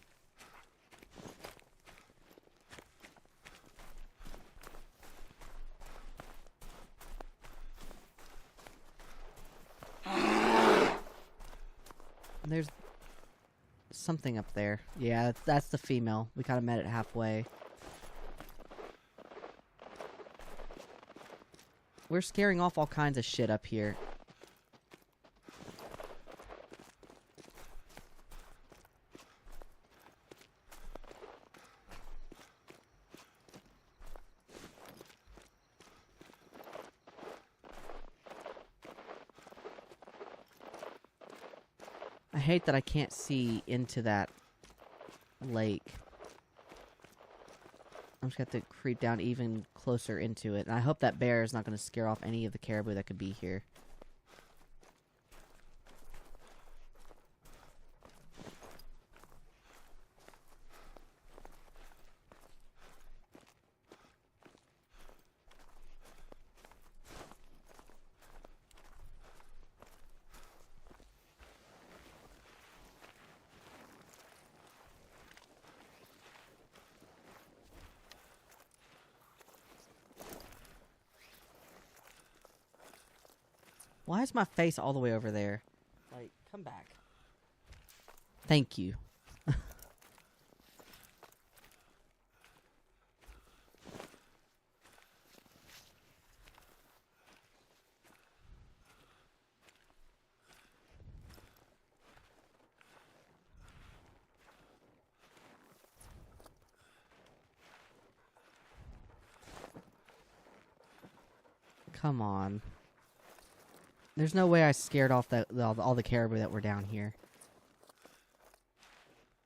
[SPEAKER 1] There's something up there. Yeah, that's the female. We kind of met it halfway. We're scaring off all kinds of shit up here. I hate that I can't see into that lake. I'm just going to have to creep down even closer into it. And I hope that bear is not going to scare off any of the caribou that could be here. Why is my face all the way over there? Like, come back. Thank you. Come on. There's no way I scared off all the caribou that were down here.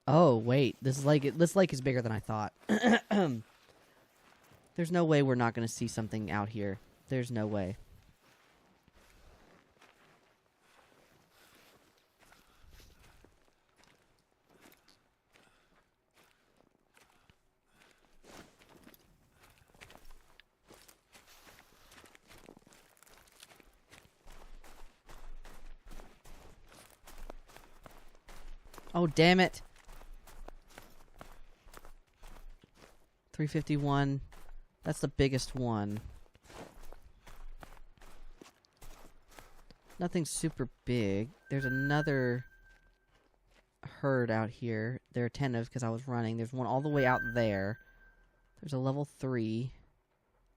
[SPEAKER 1] Oh, wait. This lake is bigger than I thought. There's no way we're not going to see something out here. There's no way. Oh, damn it. 351. That's the biggest one. Nothing super big. There's another herd out here. They're attentive because I was running. There's one all the way out there. There's a level 3.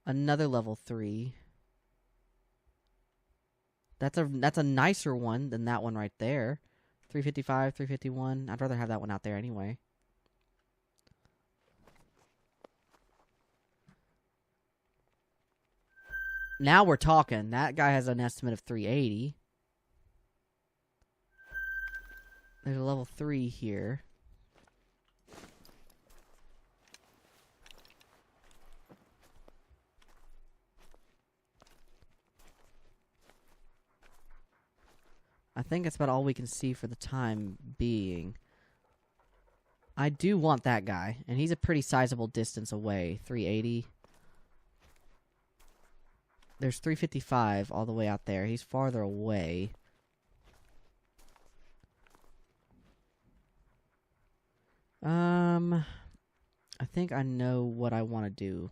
[SPEAKER 1] Another level 3. That's a nicer one than that one right there. 355, 351. I'd rather have that one out there anyway. Now we're talking. That guy has an estimate of 380. There's a level 3 here. I think that's about all we can see for the time being. I do want that guy, and he's a pretty sizable distance away. 380. There's 355 all the way out there. He's farther away. I think I know what I want to do.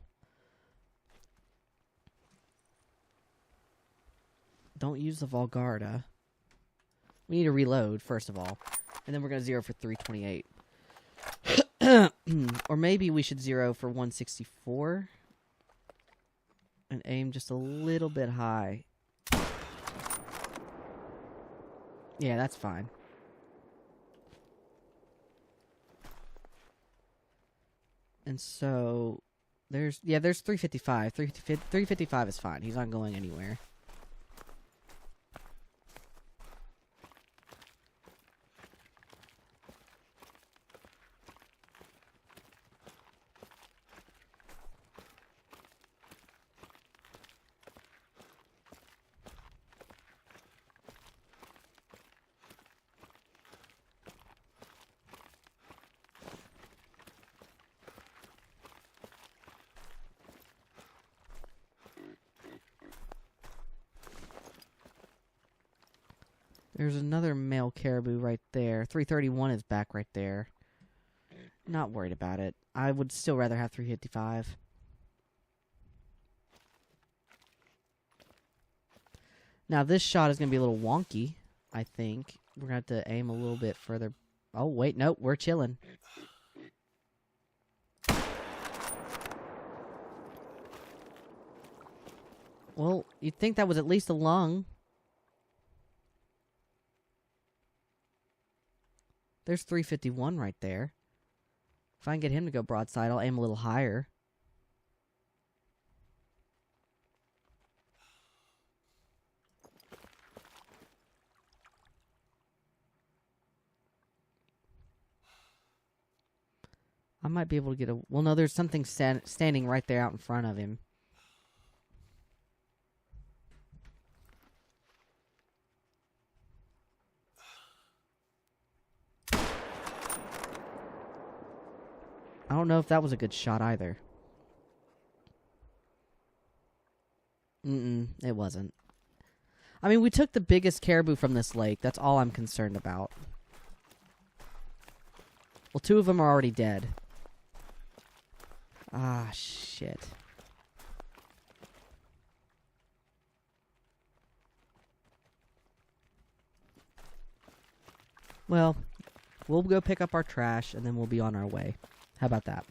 [SPEAKER 1] Don't use the Volgarda. We need to reload, first of all. And then we're going to zero for 328. Or maybe we should zero for 164. And aim just a little bit high. Yeah, that's fine. And so, there's 355. 355 is fine. He's not going anywhere. There's another male caribou right there. 331 is back right there. Not worried about it. I would still rather have 355. Now this shot is going to be a little wonky, I think. We're going to have to aim a little bit further. Oh, wait, nope, we're chilling. Well, you'd think that was at least a lung. There's 351 right there. If I can get him to go broadside, I'll aim a little higher. I might be able to get a... Well, no, there's something standing right there out in front of him. I don't know if that was a good shot either. It wasn't. I mean, we took the biggest caribou from this lake. That's all I'm concerned about. Well, 2 of them are already dead. Ah, shit. Well, we'll go pick up our trash, and then we'll be on our way. How about that?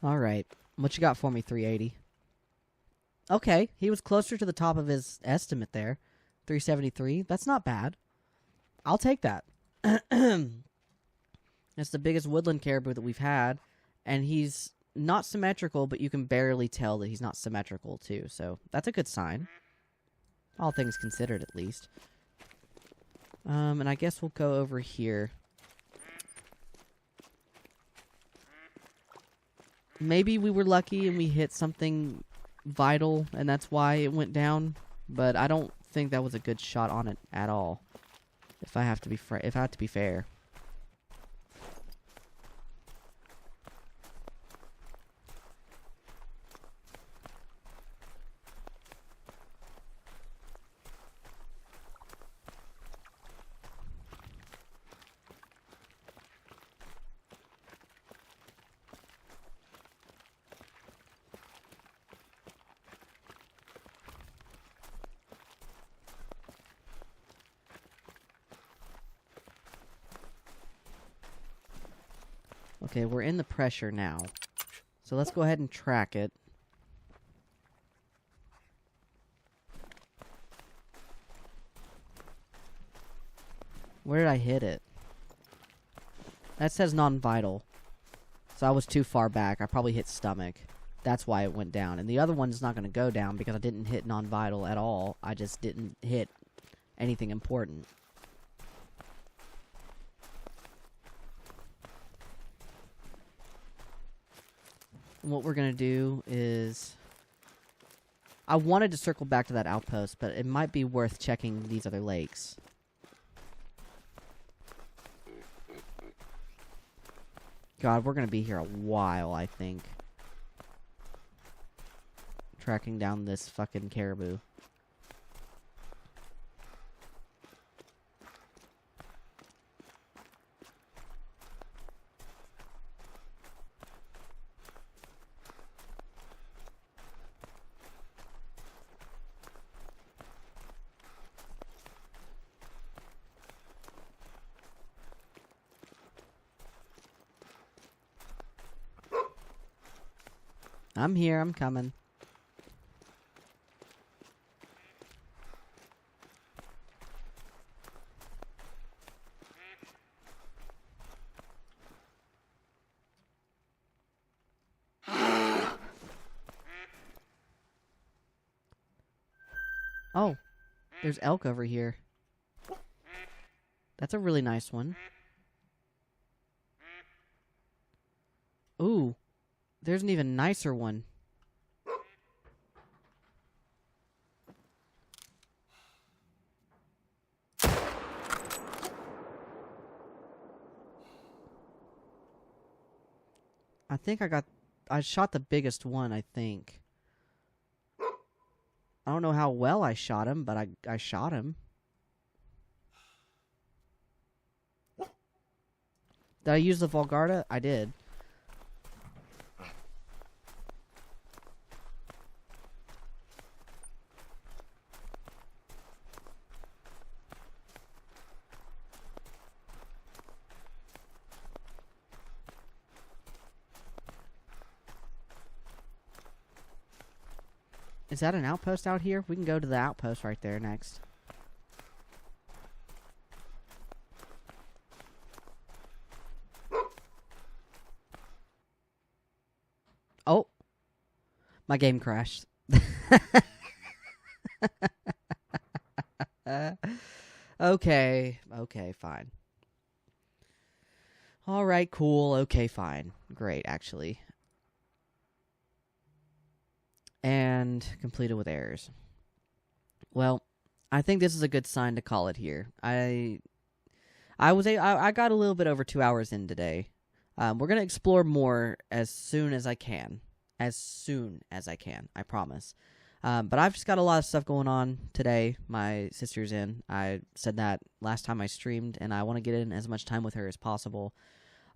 [SPEAKER 1] Alright. What you got for me, 380? Okay, he was closer to the top of his estimate there. 373. That's not bad. I'll take that. It's the biggest woodland caribou that we've had, and he's not symmetrical, but you can barely tell that he's not symmetrical, too. So that's a good sign. All things considered, at least. And I guess we'll go over here. Maybe we were lucky and we hit something vital, and that's why it went down. But I don't think that was a good shot on it at all. If I have to be fair. Okay, we're in the pressure now. So let's go ahead and track it. Where did I hit it? That says non-vital. So I was too far back. I probably hit stomach. That's why it went down. And the other one's not going to go down because I didn't hit non-vital at all. I just didn't hit anything important. And what we're going to do is... I wanted to circle back to that outpost, but it might be worth checking these other lakes. God, we're going to be here a while, I think. Tracking down this fucking caribou. I'm here, I'm coming. Oh, there's elk over here. That's a really nice one. Ooh. There's an even nicer one. I think I shot the biggest one, I think. I don't know how well I shot him, but I shot him. Did I use the Volgarda? I did. Is that an outpost out here? We can go to the outpost right there next. Oh. My game crashed. Okay. Okay, fine. Alright, cool. Okay, fine. Great, actually. And completed with errors. Well, I think this is a good sign to call it here. I got a little bit over 2 hours in today. We're gonna explore more as soon as I can. As soon as I can, I promise. But I've just got a lot of stuff going on today. My sister's in. I said that last time I streamed, and I want to get in as much time with her as possible.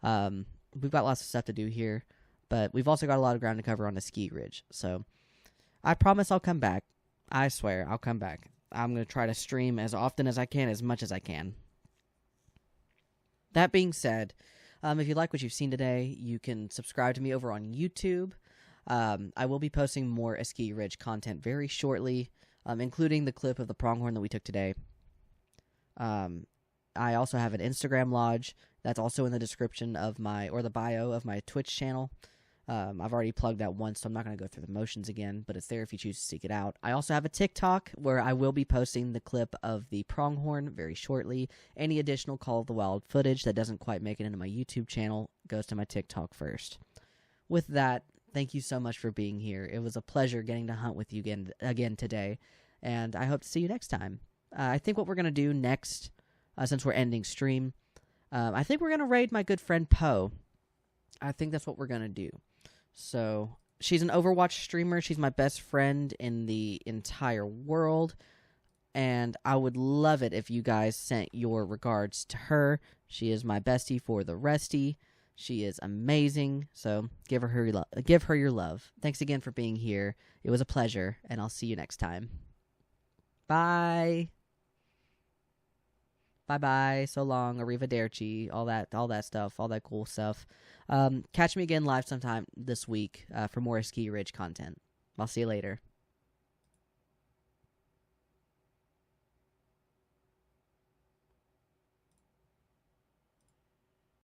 [SPEAKER 1] We've got lots of stuff to do here, but we've also got a lot of ground to cover on the ski ridge. So I promise I'll come back. I swear, I'll come back. I'm going to try to stream as often as I can, as much as I can. That being said, if you like what you've seen today, you can subscribe to me over on YouTube. I will be posting more Ski Ridge content very shortly, including the clip of the pronghorn that we took today. I also have an Instagram lodge that's also in the description of the bio of my Twitch channel. I've already plugged that once, so I'm not going to go through the motions again, but it's there if you choose to seek it out. I also have a TikTok where I will be posting the clip of the pronghorn very shortly. Any additional Call of the Wild footage that doesn't quite make it into my YouTube channel goes to my TikTok first. With that, thank you so much for being here. It was a pleasure getting to hunt with you again today, and I hope to see you next time. I think what we're going to do next, since we're ending stream, I think we're going to raid my good friend Poe. I think that's what we're going to do. So, she's an Overwatch streamer. She's my best friend in the entire world. And I would love it if you guys sent your regards to her. She is my bestie for the resty. She is amazing. So, give her your love. Thanks again for being here. It was a pleasure, and I'll see you next time. Bye. Bye-bye, so long, arrivederci, all that stuff, all that cool stuff. Catch me again live sometime this week for more Ski Ridge content. I'll see you later.